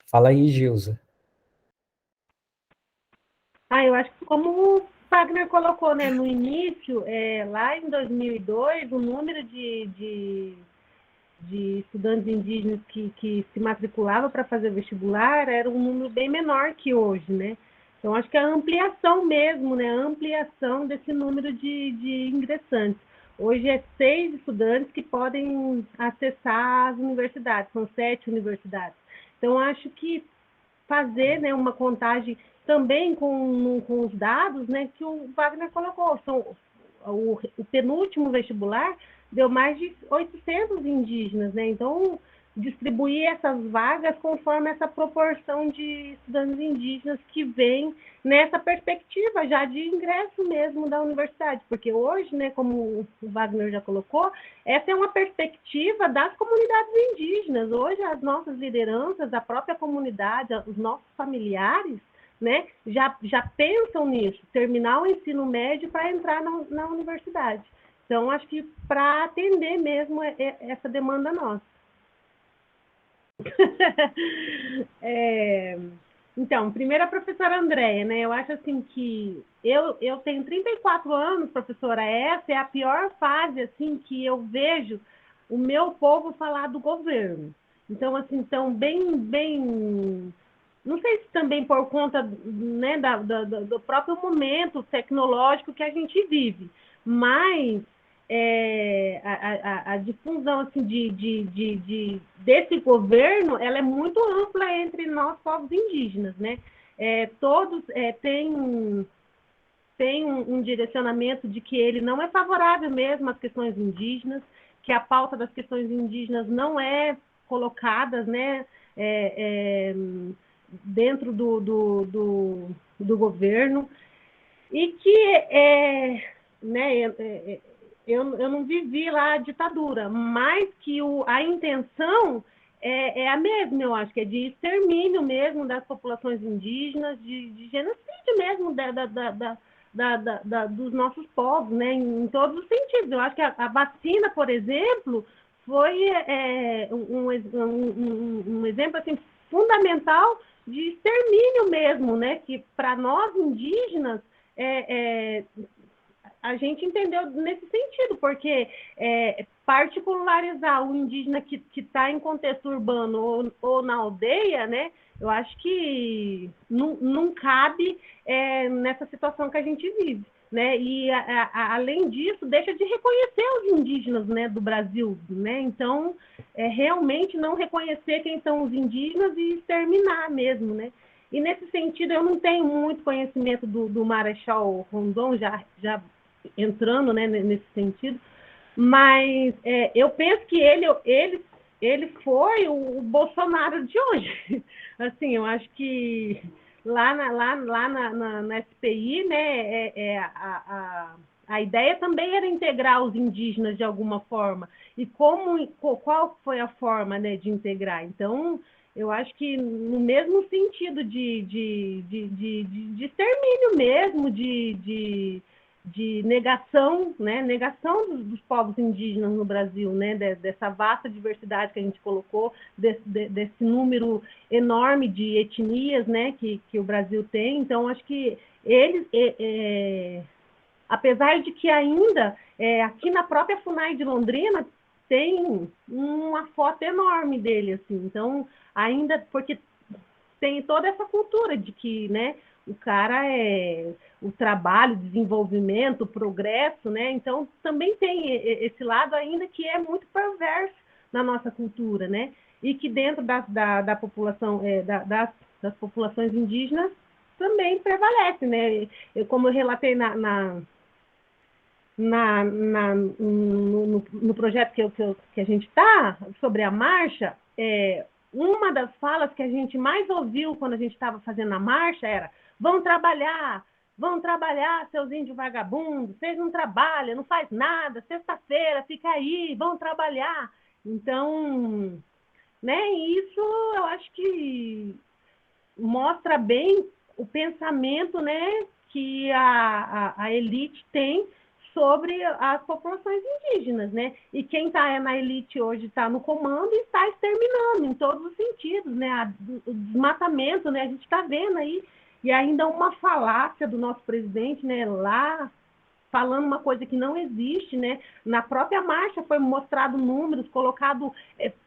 Fala aí, Gilza. Eu acho que como o Wagner colocou, né, no início, lá em 2002, o número de de estudantes indígenas que se matriculavam para fazer vestibular era um número bem menor que hoje, né? Então, acho que a ampliação mesmo, né? A ampliação desse número de ingressantes. Hoje é 6 estudantes que podem acessar as universidades, são 7 universidades. Então, acho que fazer, né, uma contagem também com os dados, né, que o Wagner colocou. O penúltimo vestibular deu mais de 800 indígenas, né? Então, distribuir essas vagas conforme essa proporção de estudantes indígenas que vem nessa perspectiva já de ingresso mesmo da universidade, porque hoje, né, como o Wagner já colocou, essa é uma perspectiva das comunidades indígenas. Hoje as nossas lideranças, a própria comunidade, os nossos familiares, né, já pensam nisso, terminar o ensino médio para entrar na universidade. Então, acho que para atender mesmo essa demanda nossa. Então, primeiro a professora Andréia, né? Eu acho assim que eu tenho 34 anos, professora, essa é a pior fase assim que eu vejo o meu povo falar do governo. Então, assim, bem, não sei se também por conta, né, do próprio momento tecnológico que a gente vive, mas a difusão assim, desse governo, ela é muito ampla entre nós, povos indígenas, né? Todos têm um direcionamento de que ele não é favorável mesmo às questões indígenas, que a pauta das questões indígenas não é colocada, né, dentro do governo, e que né, eu não vivi lá a ditadura, mas que a intenção é a mesma, eu acho, que é de extermínio mesmo das populações indígenas, de genocídio mesmo dos nossos povos, né, em todos os sentidos. Eu acho que a vacina, por exemplo, foi um exemplo assim, fundamental de extermínio mesmo, né, que para nós indígenas a gente entendeu nesse sentido, porque particularizar o indígena que está em contexto urbano ou na aldeia, né, eu acho que não cabe nessa situação que a gente vive, né, e além disso, deixa de reconhecer os indígenas, né, do Brasil, né, então, realmente não reconhecer quem são os indígenas e exterminar mesmo, né. E nesse sentido, eu não tenho muito conhecimento do Marechal Rondon, já entrando, né, nesse sentido, mas eu penso que ele foi o Bolsonaro de hoje. Assim, eu acho que lá na SPI, né, a ideia também era integrar os indígenas de alguma forma. E qual foi a forma, né, de integrar? Então, eu acho que no mesmo sentido de extermínio mesmo, de negação, né, negação dos povos indígenas no Brasil, né, dessa vasta diversidade que a gente colocou, desse número enorme de etnias, né, que o Brasil tem. Então, acho que eles, apesar de que ainda, aqui na própria FUNAI de Londrina, tem uma foto enorme dele, assim, então, ainda, porque tem toda essa cultura de que, né, o cara o trabalho, o desenvolvimento, o progresso, né, então também tem esse lado ainda que é muito perverso na nossa cultura, né, e que dentro da população, das populações indígenas também prevalece, né, como eu relatei no projeto que a gente está, sobre a marcha, uma das falas que a gente mais ouviu quando a gente estava fazendo a marcha era: vão trabalhar, seus índios vagabundos, vocês não trabalham, não faz nada, sexta-feira fica aí, vão trabalhar. Então, né, isso eu acho que mostra bem o pensamento, né, que a elite tem sobre as populações indígenas, né? E quem está na elite hoje está no comando e está exterminando em todos os sentidos, né? O desmatamento, né? A gente está vendo aí, e ainda uma falácia do nosso presidente, né? Lá falando uma coisa que não existe, né? Na própria marcha foi mostrado números, colocado,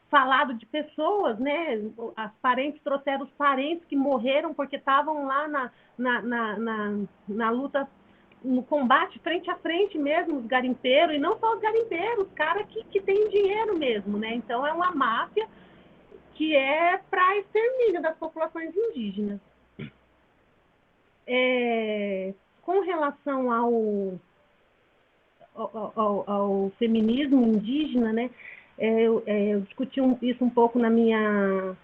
falado de pessoas, né? As parentes trouxeram os parentes que morreram porque estavam lá na luta, no combate frente a frente mesmo, os garimpeiros, e não só os garimpeiros, os caras que têm dinheiro mesmo, né? Então é uma máfia que é para extermínio das populações indígenas. Com relação ao feminismo indígena, né? Eu discuti isso um pouco na minha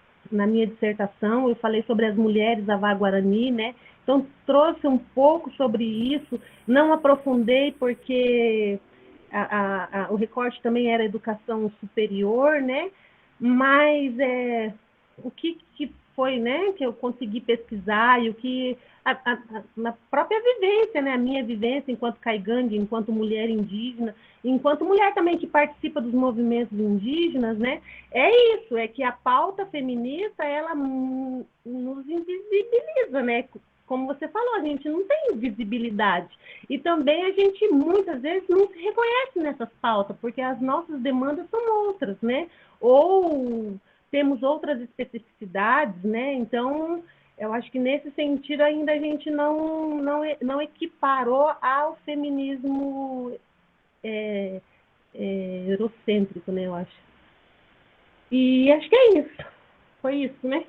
dissertação. Eu falei sobre as mulheres Avá-Guarani, né? Então, trouxe um pouco sobre isso, não aprofundei, porque o recorte também era educação superior, né? Mas o que foi, né, que eu consegui pesquisar e o que na própria vivência, né, a minha vivência enquanto caigangue, enquanto mulher indígena, enquanto mulher também que participa dos movimentos indígenas, né, é isso, é que a pauta feminista, ela nos invisibiliza, né, como você falou, a gente não tem visibilidade. E também a gente, muitas vezes, não se reconhece nessas pautas, porque as nossas demandas são outras, né? Ou temos outras especificidades, né? Então, eu acho que nesse sentido ainda a gente não equiparou ao feminismo eurocêntrico, né? Eu acho. E acho que é isso. Foi isso, né?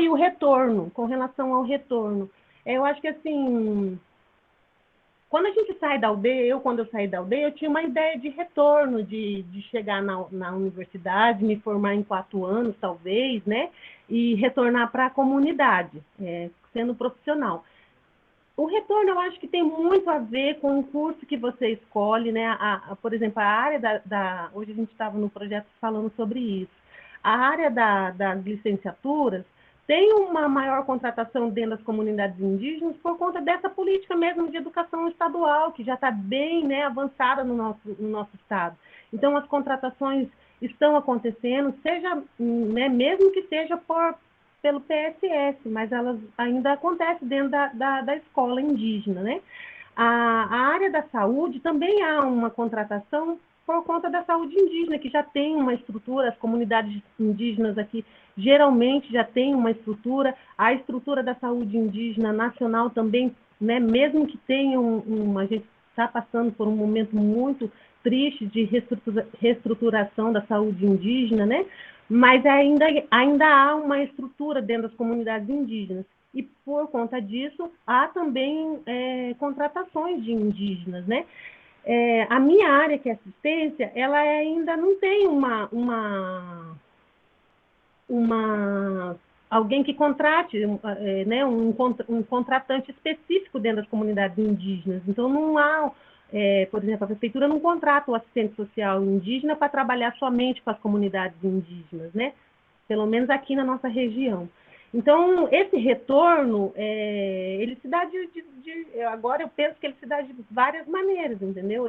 E o retorno, com relação ao retorno. Eu acho que, assim, quando a gente sai da aldeia, quando eu saí da aldeia, eu tinha uma ideia de retorno, de chegar na universidade, me formar em 4 anos, talvez, né? E retornar para a comunidade, sendo profissional. O retorno, eu acho que tem muito a ver com o curso que você escolhe, né? Por exemplo, a área hoje a gente estava no projeto falando sobre isso. A área das licenciaturas tem uma maior contratação dentro das comunidades indígenas por conta dessa política mesmo de educação estadual, que já está bem, né, avançada no nosso estado. Então, as contratações estão acontecendo, seja, né, mesmo que seja pelo PSS, mas elas ainda acontecem dentro da escola indígena, né? A área da saúde também há uma contratação por conta da saúde indígena, que já tem uma estrutura, as comunidades indígenas aqui geralmente já têm uma estrutura, a estrutura da saúde indígena nacional também, né, mesmo que tenha a gente está passando por um momento muito triste de reestruturação da saúde indígena, né? Mas ainda há uma estrutura dentro das comunidades indígenas. E, por conta disso, há também contratações de indígenas, né? A minha área, que é assistência, ela ainda não tem alguém que contrate, né, um contratante específico dentro das comunidades indígenas. Então, não há, por exemplo, a prefeitura não contrata o assistente social indígena para trabalhar somente com as comunidades indígenas, né? Pelo menos aqui na nossa região. Então, esse retorno, ele se dá agora eu penso que ele se dá de várias maneiras, entendeu?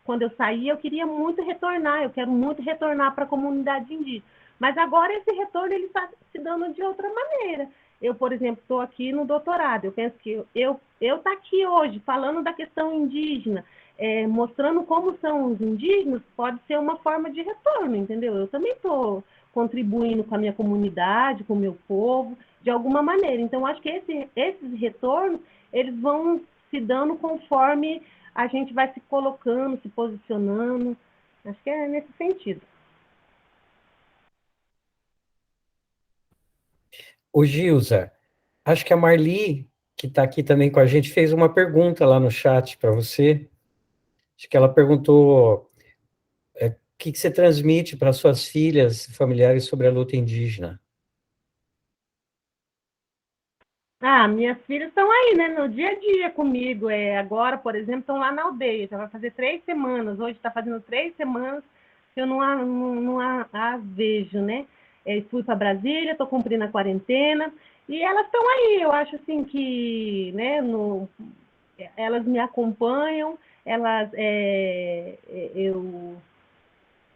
Quando eu saí, eu queria muito retornar, eu quero muito retornar para a comunidade indígena. Mas agora esse retorno ele está se dando de outra maneira. Eu, por exemplo, estou aqui no doutorado, eu penso que eu estar aqui hoje falando da questão indígena, mostrando como são os indígenas, pode ser uma forma de retorno, entendeu? Eu também estou contribuindo com a minha comunidade, com o meu povo, de alguma maneira. Então, acho que esses retornos, eles vão se dando conforme a gente vai se colocando, se posicionando. Acho que é nesse sentido. Ô, Gilza, acho que a Marli, que está aqui também com a gente, fez uma pergunta lá no chat para você. Acho que ela perguntou o que você transmite para suas filhas e familiares sobre a luta indígena. Minhas filhas estão aí, né, no dia a dia comigo. Agora, por exemplo, estão lá na aldeia. Já vai fazer 3 semanas. Hoje está fazendo 3 semanas que eu não as vejo, né? Fui para Brasília, estou cumprindo a quarentena. E elas estão aí. Eu acho assim que, né, elas me acompanham.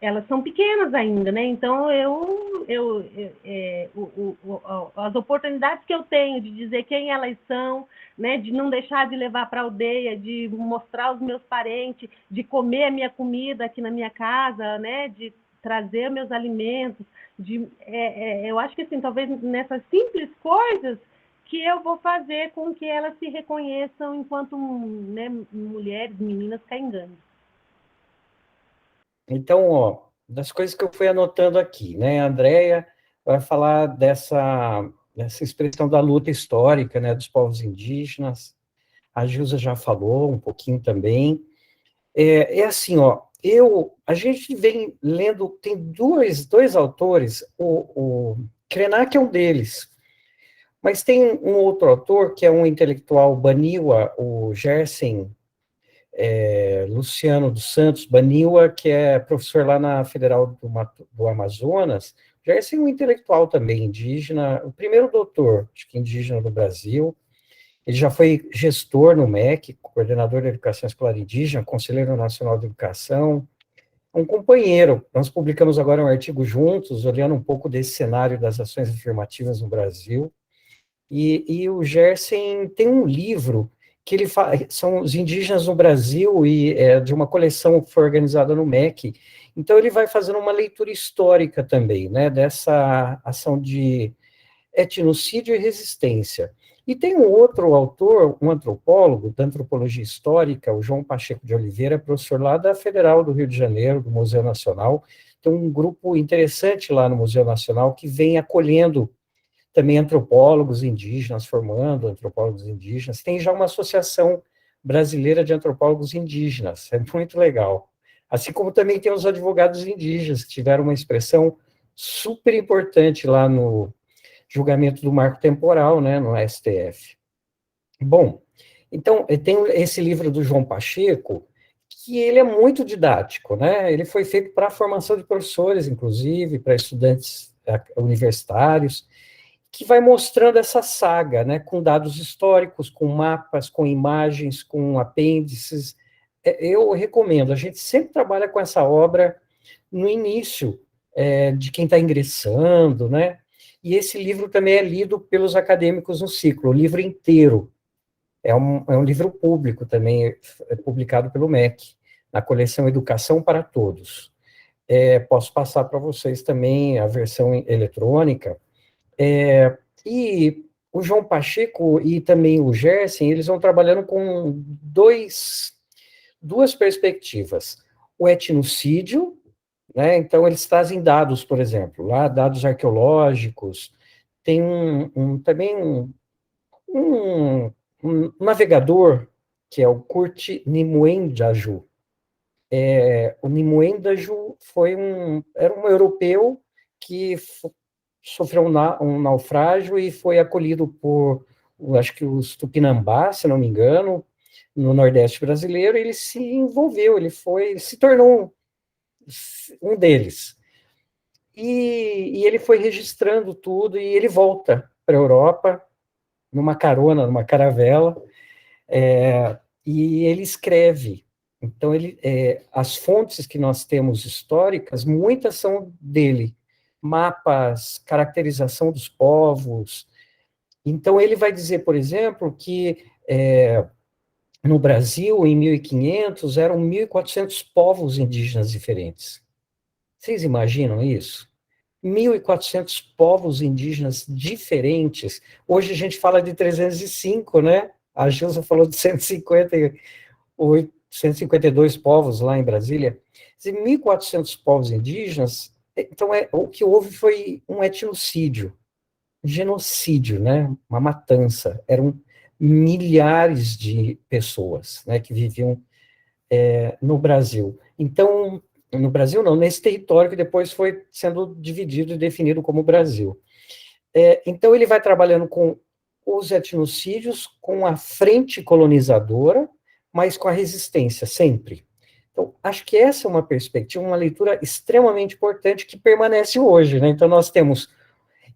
elas são pequenas ainda, né? Então, as oportunidades que eu tenho de dizer quem elas são, né? De não deixar de levar para a aldeia, de mostrar os meus parentes, de comer a minha comida aqui na minha casa, né? De trazer meus alimentos, eu acho que assim, talvez nessas simples coisas que eu vou fazer com que elas se reconheçam enquanto, né, mulheres, meninas caingandes. Então, ó, das coisas que eu fui anotando aqui, né? A Andrea vai falar dessa expressão da luta histórica, né, dos povos indígenas. A Gilza já falou um pouquinho também. É assim, ó, a gente vem lendo, tem dois autores, o Krenak é um deles, mas tem um outro autor, que é um intelectual baniwa, o Gerson Luciano dos Santos Baniwa, que é professor lá na Federal do Amazonas. Gerson é um intelectual também indígena, o primeiro doutor, acho que indígena do Brasil. Ele já foi gestor no MEC, coordenador da Educação Escolar Indígena, conselheiro nacional de educação, um companheiro. Nós publicamos agora um artigo juntos, olhando um pouco desse cenário das ações afirmativas no Brasil. E o Gerson tem um livro que ele são os indígenas no Brasil, e de uma coleção que foi organizada no MEC. Então, ele vai fazendo uma leitura histórica também, né, dessa ação de etnocídio e resistência. E tem um outro autor, um antropólogo da antropologia histórica, o João Pacheco de Oliveira, professor lá da Federal do Rio de Janeiro, do Museu Nacional. Tem um grupo interessante lá no Museu Nacional que vem acolhendo também antropólogos indígenas, formando antropólogos indígenas. Tem já uma associação brasileira de antropólogos indígenas, é muito legal. Assim como também tem os advogados indígenas, que tiveram uma expressão super importante lá no julgamento do marco temporal, né, no STF. Bom, então, tem esse livro do João Pacheco, que ele é muito didático, né, ele foi feito para a formação de professores, inclusive, para estudantes universitários, que vai mostrando essa saga, né, com dados históricos, com mapas, com imagens, com apêndices. Eu recomendo, a gente sempre trabalha com essa obra no início, de quem está ingressando, né, e esse livro também é lido pelos acadêmicos no ciclo, o livro inteiro. É um livro público também, publicado pelo MEC, na coleção Educação para Todos. Posso passar para vocês também a versão eletrônica. E o João Pacheco e também o Gerson, eles vão trabalhando com duas perspectivas. O etnocídio, né? Então, eles trazem dados, por exemplo, lá, dados arqueológicos, tem também um navegador, que é o Kurt Nimuendaju. O Nimuendaju era um europeu que sofreu um naufrágio e foi acolhido por, acho que os Tupinambá, se não me engano, no Nordeste brasileiro. Ele se envolveu, ele se tornou um deles. E ele foi registrando tudo, e ele volta para a Europa, numa carona, numa caravela, e ele escreve. Então, as fontes que nós temos históricas, muitas são dele, mapas, caracterização dos povos. Então, ele vai dizer, por exemplo, que no Brasil, em 1500, eram 1.400 povos indígenas diferentes. Vocês imaginam isso? 1.400 povos indígenas diferentes. Hoje a gente fala de 305, né? A Gilza falou de 152 povos lá em Brasília. 1.400 povos indígenas. Então, o que houve foi um etnocídio, genocídio, né? Uma matança. Eram milhares de pessoas, né, que viviam no Brasil. Então, no Brasil não, nesse território que depois foi sendo dividido e definido como Brasil. Então, ele vai trabalhando com os etnocídios, com a frente colonizadora, mas com a resistência, sempre. Então, acho que essa é uma perspectiva, uma leitura extremamente importante que permanece hoje, né? Então, nós temos...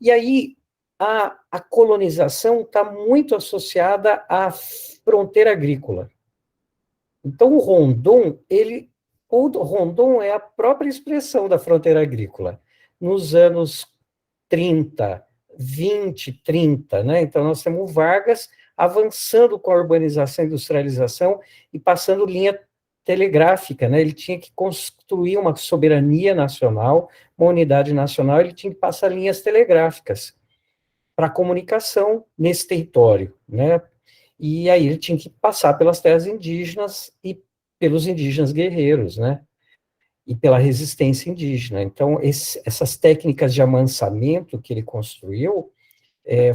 E aí, a colonização está muito associada à fronteira agrícola. Então, o Rondon, ele O Rondon é a própria expressão da fronteira agrícola. Nos anos 30, 20, 30, né? Então, nós temos Vargas avançando com a urbanização e industrialização e passando linha telegráfica, né? Ele tinha que construir uma soberania nacional, uma unidade nacional, ele tinha que passar linhas telegráficas para comunicação nesse território, né? E aí ele tinha que passar pelas terras indígenas e pelos indígenas guerreiros, né? E pela resistência indígena. Então, essas técnicas de amansamento que ele construiu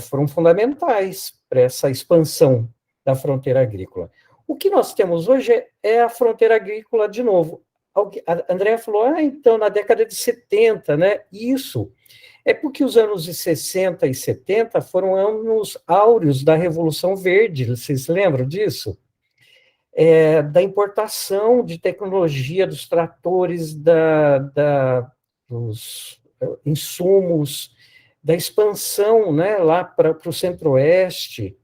foram fundamentais para essa expansão da fronteira agrícola. O que nós temos hoje é a fronteira agrícola de novo. A Andrea falou, então, na década de 70, né? Isso é porque os anos de 60 e 70 foram anos áureos da Revolução Verde, vocês lembram disso? Da importação de tecnologia, dos tratores, dos insumos, da expansão, né, lá para o centro-oeste,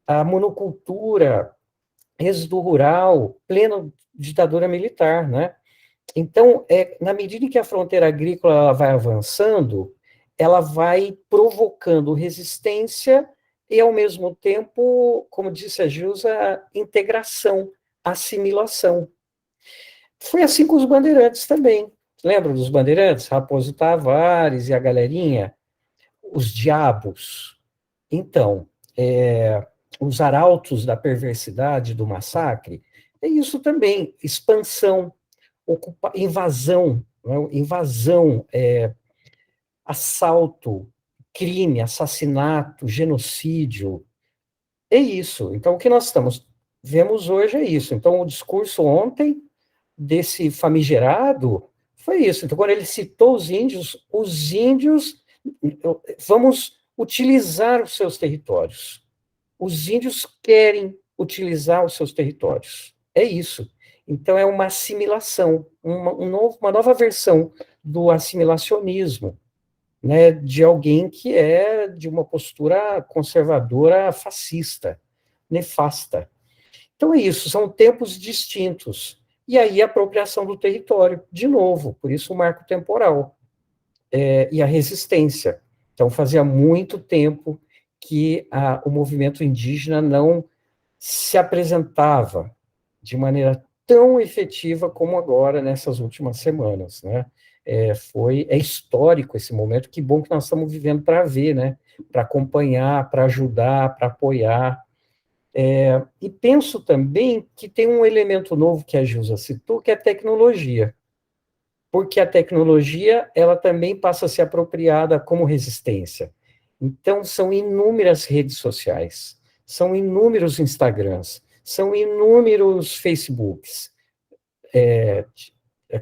a monocultura, êxodo rural, plena ditadura militar, né? Então, na medida em que a fronteira agrícola ela vai avançando, ela vai provocando resistência e, ao mesmo tempo, como disse a Gilza, integração, assimilação. Foi assim com os bandeirantes também. Lembram dos bandeirantes? Raposo Tavares e a galerinha? Os diabos. Então, os arautos da perversidade, do massacre, é isso também, expansão, invasão, né? Invasão, assalto, crime, assassinato, genocídio, é isso. Então, o que nós vemos hoje é isso. Então, o discurso ontem desse famigerado foi isso. Então, quando ele citou os índios, vamos utilizar os seus territórios. Os índios querem utilizar os seus territórios. É isso. Então, é uma assimilação, uma nova versão do assimilacionismo, né, de alguém que é de uma postura conservadora fascista, nefasta. Então, é isso, são tempos distintos. E aí, a apropriação do território, de novo, por isso o marco temporal, e a resistência. Então, fazia muito tempo que o movimento indígena não se apresentava de maneira tão efetiva como agora, nessas últimas semanas, né? É histórico esse momento, que bom que nós estamos vivendo para ver, né? Para acompanhar, para ajudar, para apoiar. E penso também que tem um elemento novo que a Gilza citou, que é a tecnologia. Porque a tecnologia, ela também passa a ser apropriada como resistência. Então, são inúmeras redes sociais, são inúmeros Instagrams, são inúmeros Facebooks,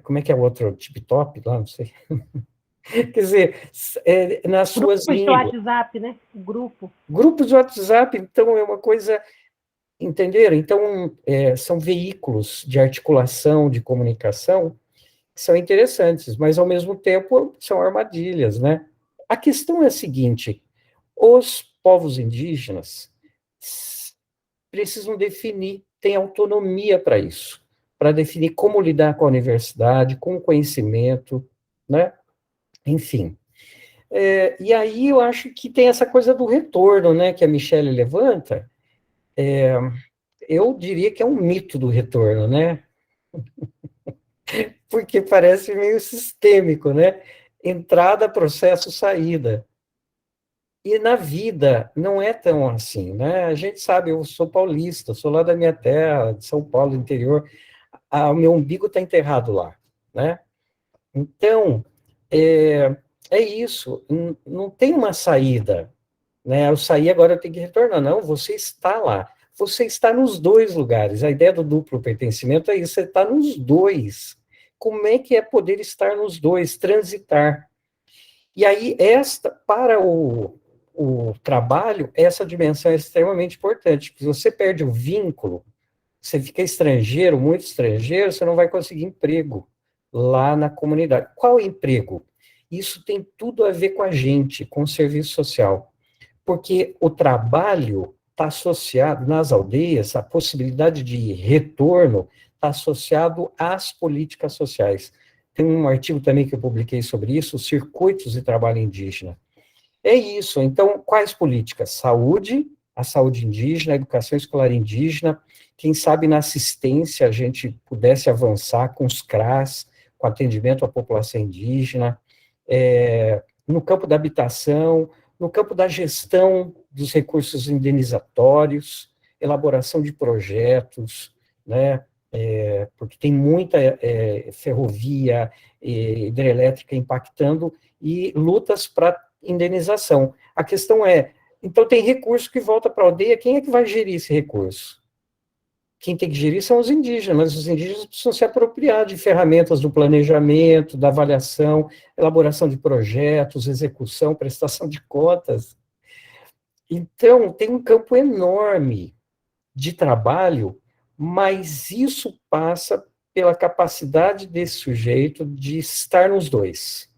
como é que é o outro, TikTok lá, não sei. Quer dizer, nas suas línguas. Grupos de WhatsApp, né? Grupos de WhatsApp, então, é uma coisa, entenderam? Então, são veículos de articulação, de comunicação, que são interessantes, mas, ao mesmo tempo, são armadilhas, né? A questão é a seguinte, os povos indígenas precisam definir, têm autonomia para isso, para definir como lidar com a universidade, com o conhecimento, né? Enfim. E aí eu acho que tem essa coisa do retorno, né, que a Michelle levanta. Eu diria que é um mito do retorno, né? Porque parece meio sistêmico, né? Entrada, processo, saída. E na vida não é tão assim, né? A gente sabe, eu sou paulista, sou lá da minha terra, de São Paulo, interior, o meu umbigo está enterrado lá, né? Então, é isso, não tem uma saída, né? Eu saí, agora eu tenho que retornar. Não, você está lá, você está nos dois lugares. A ideia do duplo pertencimento é isso, você está nos dois. Como é que é poder estar nos dois, transitar? E aí, para o trabalho, essa dimensão é extremamente importante, porque se você perde o vínculo, você fica estrangeiro, muito estrangeiro, você não vai conseguir emprego lá na comunidade. Qual emprego? Isso tem tudo a ver com a gente, com o serviço social, porque o trabalho está associado nas aldeias, a possibilidade de retorno está associado às políticas sociais. Tem um artigo também que eu publiquei sobre isso, os circuitos de trabalho indígena. É isso, então, quais políticas? Saúde, a saúde indígena, a educação escolar indígena, quem sabe na assistência a gente pudesse avançar com os CRAS, com atendimento à população indígena, no campo da habitação, no campo da gestão dos recursos indenizatórios, elaboração de projetos, né, porque tem muita ferrovia, hidrelétrica impactando, e lutas para indenização. A questão é, então tem recurso que volta para a aldeia, quem é que vai gerir esse recurso? Quem tem que gerir são os indígenas precisam se apropriar de ferramentas do planejamento, da avaliação, elaboração de projetos, execução, prestação de contas. Então, tem um campo enorme de trabalho, mas isso passa pela capacidade desse sujeito de estar nos dois.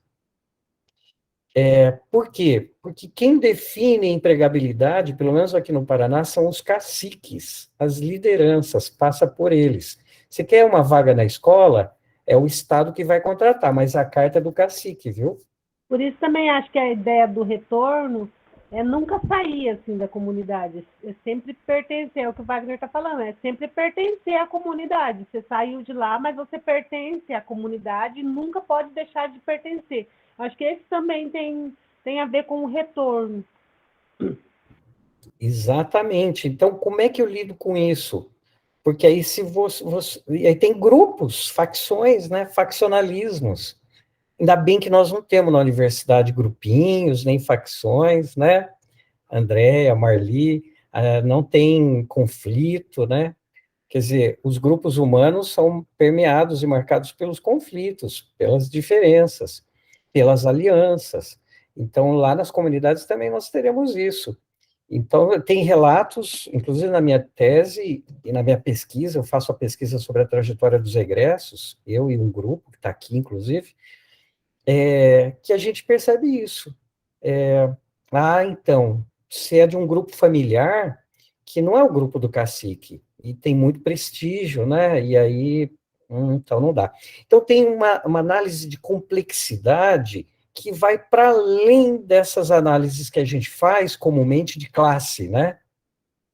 Por quê? Porque quem define a empregabilidade, pelo menos aqui no Paraná, são os caciques, as lideranças, passa por eles. Você quer uma vaga na escola, é o Estado que vai contratar, mas a carta é do cacique, viu? Por isso também acho que a ideia do retorno é nunca sair assim da comunidade, é sempre pertencer, é o que o Wagner está falando, é sempre pertencer à comunidade. Você saiu de lá, mas você pertence à comunidade e nunca pode deixar de pertencer. Acho que esse também tem a ver com o retorno. Exatamente. Então, como é que eu lido com isso? Porque aí aí tem grupos, facções, né, faccionalismos. Ainda bem que nós não temos na universidade grupinhos, nem facções, né? Andréa, Marli, não tem conflito, né? Quer dizer, os grupos humanos são permeados e marcados pelos conflitos, pelas diferenças, pelas alianças. Então, lá nas comunidades também nós teremos isso. Então, tem relatos, inclusive na minha tese e na minha pesquisa, eu faço a pesquisa sobre a trajetória dos egressos, eu e um grupo que está aqui, inclusive, que a gente percebe isso. Então, se é de um grupo familiar, que não é o grupo do cacique, e tem muito prestígio, né, e aí, então não dá. Então tem uma análise de complexidade que vai para além dessas análises que a gente faz comumente de classe, né?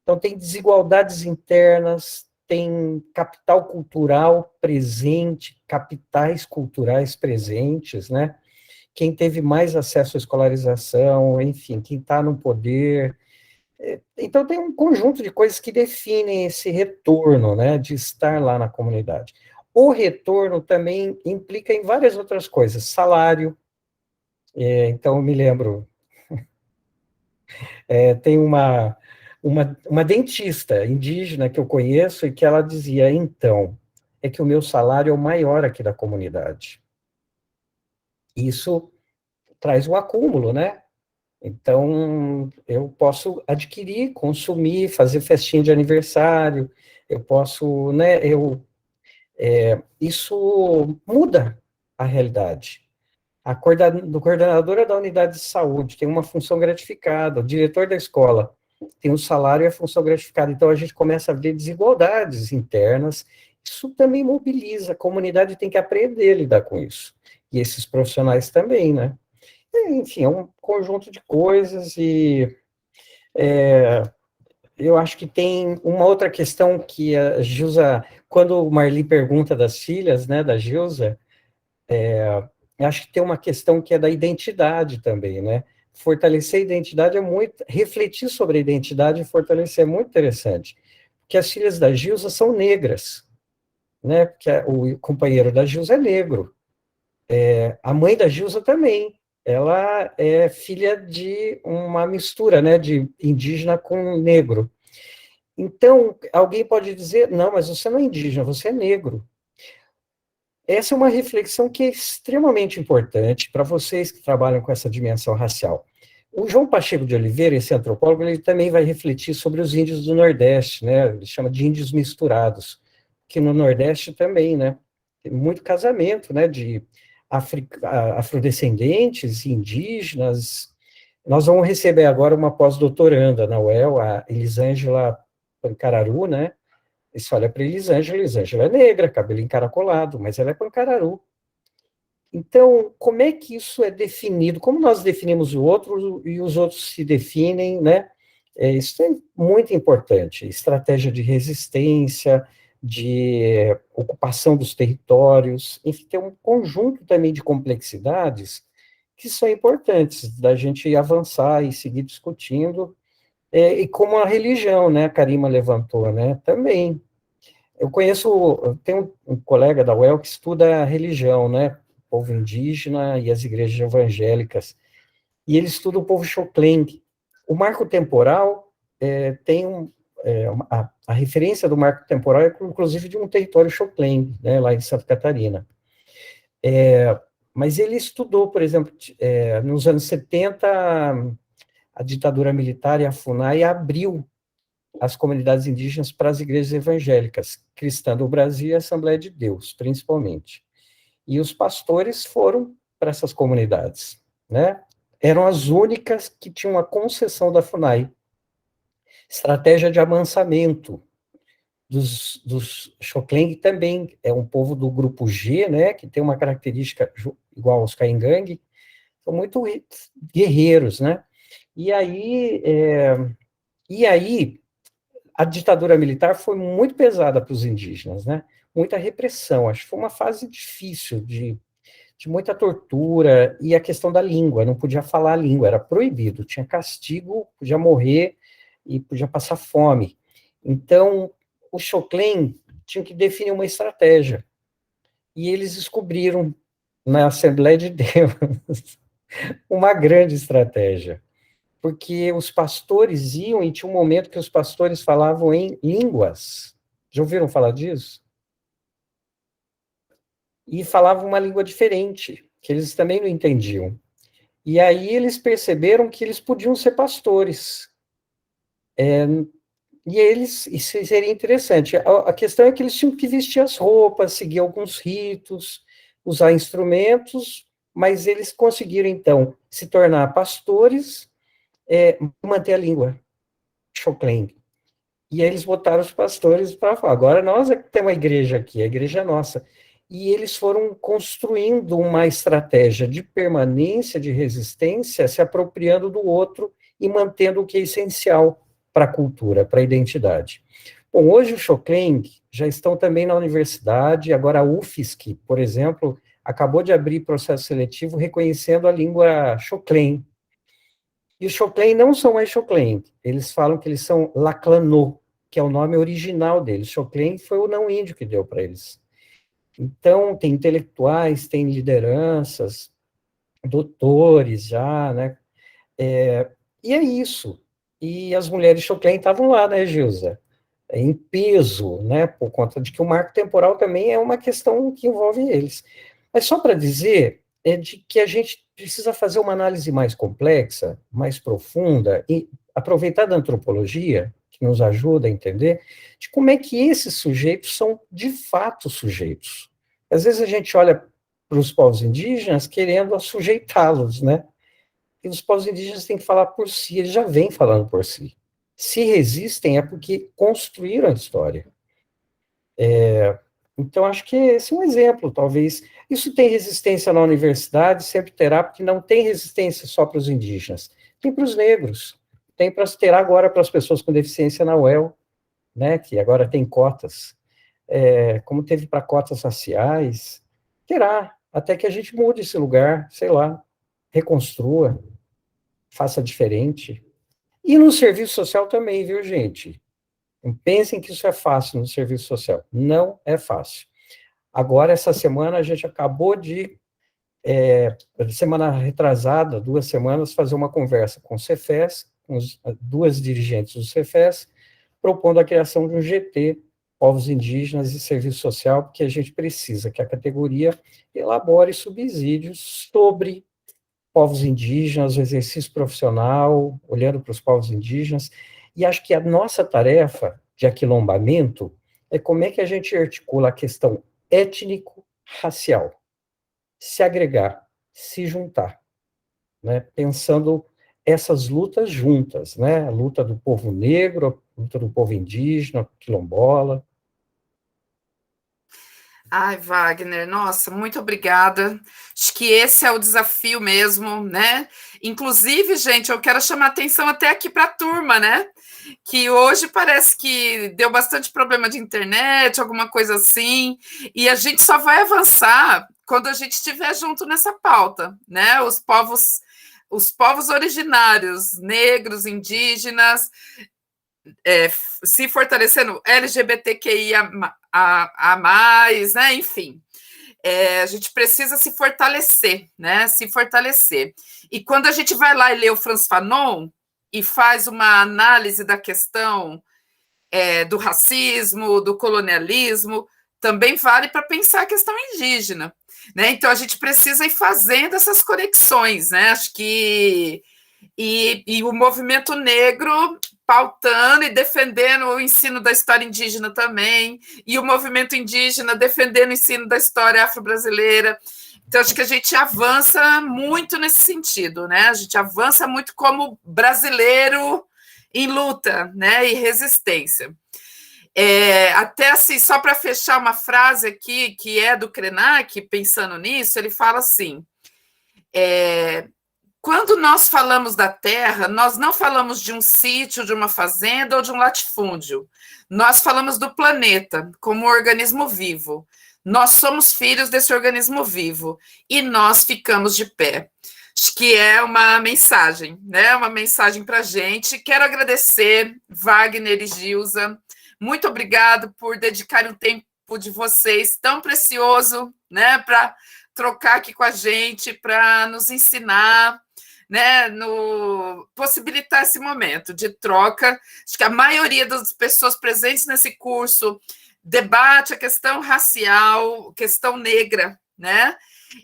Então tem desigualdades internas, tem capital cultural presente, capitais culturais presentes, né? Quem teve mais acesso à escolarização, enfim, quem está no poder. Então, tem um conjunto de coisas que definem esse retorno, né, de estar lá na comunidade. O retorno também implica em várias outras coisas, salário. Então, eu me lembro, tem uma dentista indígena que eu conheço e que ela dizia, então, é que o meu salário é o maior aqui da comunidade. Isso traz um acúmulo, né? Então, eu posso adquirir, consumir, fazer festinha de aniversário, eu posso, né, isso muda a realidade. A coordenadora da unidade de saúde tem uma função gratificada, o diretor da escola tem um salário e a função gratificada, então a gente começa a ver desigualdades internas, isso também mobiliza, a comunidade tem que aprender a lidar com isso, e esses profissionais também, né? Enfim, é um conjunto de coisas e eu acho que tem uma outra questão que a Gilza, quando o Marli pergunta das filhas, né, da Gilza, eu acho que tem uma questão que é da identidade também, né? Fortalecer a identidade é muito, refletir sobre a identidade e fortalecer é muito interessante, porque as filhas da Gilza são negras, né? Porque o companheiro da Gilza é negro, a mãe da Gilza também. Ela é filha de uma mistura, né, de indígena com negro. Então, alguém pode dizer, não, mas você não é indígena, você é negro. Essa é uma reflexão que é extremamente importante para vocês que trabalham com essa dimensão racial. O João Pacheco de Oliveira, esse antropólogo, ele também vai refletir sobre os índios do Nordeste, né, ele chama de índios misturados, que no Nordeste também, né, tem muito casamento, né, de afrodescendentes, indígenas. Nós vamos receber agora uma pós-doutoranda na UEL, a Elisângela Pancararu, né, E você olha para Elisângela é negra, cabelo encaracolado, mas ela é pancararu. Então, como é que isso é definido? Como nós definimos o outro e os outros se definem, né? Isso é muito importante. Estratégia de resistência, de ocupação dos territórios, enfim, tem um conjunto também de complexidades que são importantes da gente avançar e seguir discutindo, e como a religião, né, a Karima levantou, né, também. Eu tenho um colega da UEL que estuda a religião, né, o povo indígena e as igrejas evangélicas, e ele estuda o povo Xoclengue. O marco temporal a referência do marco temporal é, inclusive, de um território Xoclengue, né, lá em Santa Catarina. Mas ele estudou, por exemplo, nos anos 70, a ditadura militar e a FUNAI abriu as comunidades indígenas para as igrejas evangélicas, Cristã do Brasil e Assembleia de Deus, principalmente. E os pastores foram para essas comunidades, né? Eram as únicas que tinham a concessão da FUNAI. Estratégia de amansamento dos Xoclengue também é um povo do grupo G, né, que tem uma característica igual aos Caingangue, são muito guerreiros, né? E aí a ditadura militar foi muito pesada para os indígenas, né? Muita repressão, acho que foi uma fase difícil de muita tortura, e a questão da língua, não podia falar a língua, era proibido, tinha castigo, podia morrer e podia passar fome. Então, o Xoclen tinha que definir uma estratégia, e eles descobriram, na Assembleia de Deus, uma grande estratégia, porque os pastores iam, e tinha um momento que os pastores falavam em línguas. Já ouviram falar disso? E falavam uma língua diferente, que eles também não entendiam. E aí eles perceberam que eles podiam ser pastores. Isso seria interessante. A questão é que eles tinham que vestir as roupas, seguir alguns ritos, usar instrumentos, mas eles conseguiram, então, se tornar pastores, manter a língua Xoclen. E aí eles botaram os pastores para falar, agora nós é que temos uma igreja aqui, a igreja é nossa. E eles foram construindo uma estratégia de permanência, de resistência, se apropriando do outro e mantendo o que é essencial para a cultura, para a identidade. Bom, hoje os Xoclen já estão também na universidade, agora a UFSC, por exemplo, acabou de abrir processo seletivo reconhecendo a língua Xoclen. E os Xoclen não são mais Xoclen, eles falam que eles são Laclanô, que é o nome original deles. Xoclen foi o não índio que deu para eles. Então, tem intelectuais, tem lideranças, doutores já, né? E é isso. E as mulheres Xoclen estavam lá, né, Gilza? Em peso, né? Por conta de que o marco temporal também é uma questão que envolve eles. Mas só para dizer de que a gente precisa fazer uma análise mais complexa, mais profunda, e aproveitar da antropologia, que nos ajuda a entender, de como é que esses sujeitos são, de fato, sujeitos. Às vezes a gente olha para os povos indígenas querendo assujeitá-los, né? E os povos indígenas têm que falar por si, eles já vêm falando por si. Se resistem é porque construíram a história. Então, acho que esse é um exemplo, talvez. Isso tem resistência na universidade, sempre terá, porque não tem resistência só para os indígenas. Tem para os negros, tem para terá agora para as pessoas com deficiência na UEL, né, que agora tem cotas, como teve para cotas raciais, terá, até que a gente mude esse lugar, sei lá, reconstrua, faça diferente. E no serviço social também, viu, gente? Não pensem que isso é fácil no serviço social. Não é fácil. Agora, essa semana, a gente acabou de, semana retrasada, 2 semanas, fazer uma conversa com o Cefes, com duas dirigentes do Cefes, propondo a criação de um GT, Povos Indígenas e Serviço Social, porque a gente precisa que a categoria elabore subsídios sobre povos indígenas, o exercício profissional, olhando para os povos indígenas, e acho que a nossa tarefa de aquilombamento é como é que a gente articula a questão étnico-racial, se agregar, se juntar, né, pensando essas lutas juntas, né, a luta do povo negro, a luta do povo indígena, quilombola, Ai, Wagner, nossa, muito obrigada. Acho que esse é o desafio mesmo, né? Inclusive, gente, eu quero chamar atenção até aqui para a turma, né? Que hoje parece que deu bastante problema de internet, alguma coisa assim, e a gente só vai avançar quando a gente estiver junto nessa pauta, né? Os povos originários, negros, indígenas, se fortalecendo, LGBTQIA a mais, né? Enfim, a gente precisa se fortalecer, né? Se fortalecer. E quando a gente vai lá e lê o Frantz Fanon e faz uma análise da questão do racismo, do colonialismo, também vale para pensar a questão indígena, né? Então a gente precisa ir fazendo essas conexões, né? Acho que e o movimento negro pautando e defendendo o ensino da história indígena também, e o movimento indígena defendendo o ensino da história afro-brasileira. Então, acho que a gente avança muito nesse sentido, né? A gente avança muito como brasileiro em luta, né? E resistência. Até assim, só para fechar uma frase aqui, que é do Krenak, pensando nisso, ele fala assim: quando nós falamos da terra, nós não falamos de um sítio, de uma fazenda ou de um latifúndio. Nós falamos do planeta como um organismo vivo. Nós somos filhos desse organismo vivo e nós ficamos de pé. Acho que é uma mensagem, né? Uma mensagem para a gente. Quero agradecer, Wagner e Gilza. Muito obrigado por dedicarem um tempo de vocês tão precioso, né? Para trocar aqui com a gente, para nos ensinar, né, possibilitar esse momento de troca. Acho que a maioria das pessoas presentes nesse curso debate a questão racial, questão negra, né?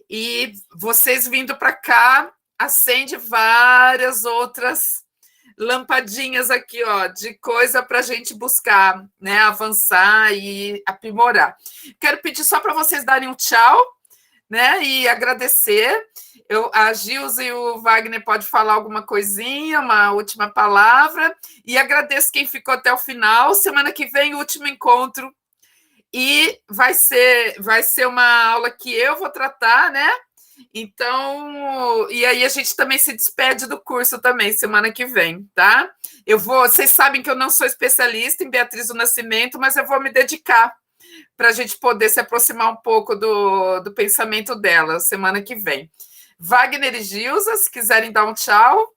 E vocês vindo para cá acende várias outras lampadinhas aqui, ó, de coisa para a gente buscar, né, avançar e aprimorar. Quero pedir só para vocês darem um tchau, né, e agradecer. A Gilza e o Wagner pode falar alguma coisinha, uma última palavra, e agradeço quem ficou até o final. Semana que vem, o último encontro, e vai ser uma aula que eu vou tratar, né? Então, e aí a gente também se despede do curso também, semana que vem, tá? Vocês sabem que eu não sou especialista em Beatriz do Nascimento, mas eu vou me dedicar para a gente poder se aproximar um pouco do pensamento dela semana que vem. Wagner e Gilza, se quiserem dar um tchau.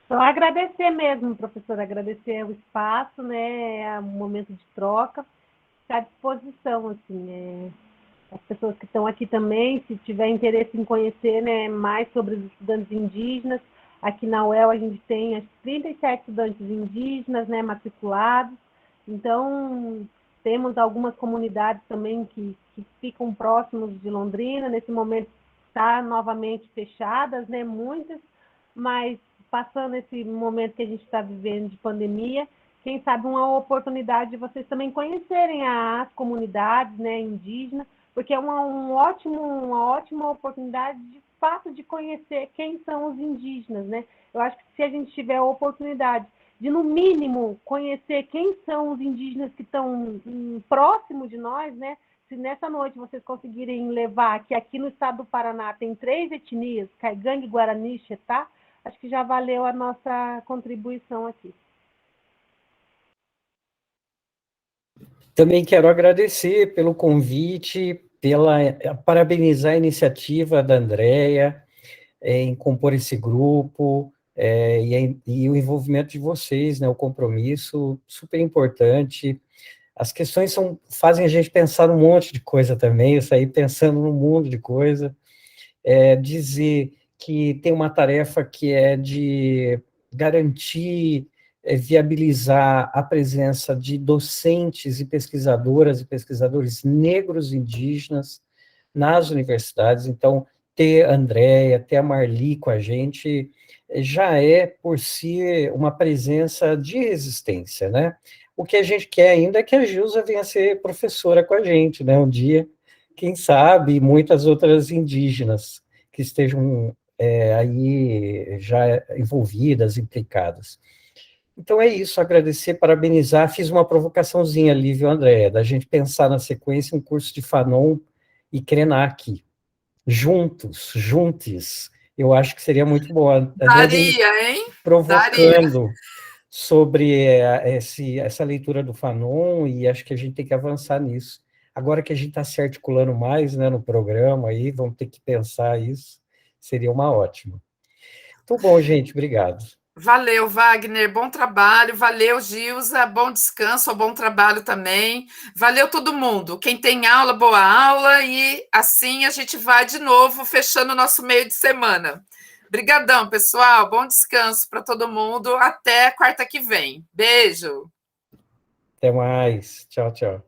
Só agradecer mesmo, professora, agradecer o espaço, né, o momento de troca, está à disposição, assim, as pessoas que estão aqui também, se tiver interesse em conhecer, né, mais sobre os estudantes indígenas, aqui na UEL a gente tem as 37 estudantes indígenas, né, matriculados, então temos algumas comunidades também que ficam próximos de Londrina, nesse momento está novamente fechadas, né, muitas, mas passando esse momento que a gente está vivendo de pandemia, quem sabe uma oportunidade de vocês também conhecerem as comunidades, né, indígenas, porque é uma ótima oportunidade, de fato, de conhecer quem são os indígenas, né? Eu acho que se a gente tiver a oportunidade de, no mínimo, conhecer quem são os indígenas que estão próximo de nós, né? Se nessa noite vocês conseguirem levar que aqui no estado do Paraná tem 3 etnias, Caigangue, Guarani, Xetá, acho que já valeu a nossa contribuição aqui. Também quero agradecer pelo convite, parabenizar a iniciativa da Andrea em compor esse grupo e o envolvimento de vocês, né, o compromisso super importante. As questões fazem a gente pensar num monte de coisa também, eu saí pensando num mundo de coisa. Dizer que tem uma tarefa que é de garantir, viabilizar a presença de docentes e pesquisadoras e pesquisadores negros indígenas nas universidades. Então, ter a Andrea, ter a Marli com a gente, já é, por si, uma presença de resistência, né? O que a gente quer ainda é que a Gilza venha ser professora com a gente, né? Um dia, quem sabe, e muitas outras indígenas que estejam aí já envolvidas, implicadas. Então é isso, agradecer, parabenizar. Fiz uma provocaçãozinha ali, viu, Andréia, da gente pensar na sequência um curso de Fanon e Krenak, juntos. Eu acho que seria muito bom. A Andréia vem me Daria, hein? Daria. provocando sobre essa leitura do Fanon, e acho que a gente tem que avançar nisso. Agora que a gente está se articulando mais, né, no programa, aí vamos ter que pensar isso, seria uma ótima. Então, bom, gente, obrigado. Valeu, Wagner, bom trabalho. Valeu, Gilza, bom descanso, bom trabalho também. Valeu todo mundo. Quem tem aula, boa aula. E assim a gente vai de novo fechando o nosso meio de semana. Obrigadão, pessoal. Bom descanso para todo mundo. Até quarta que vem. Beijo. Até mais. Tchau, tchau.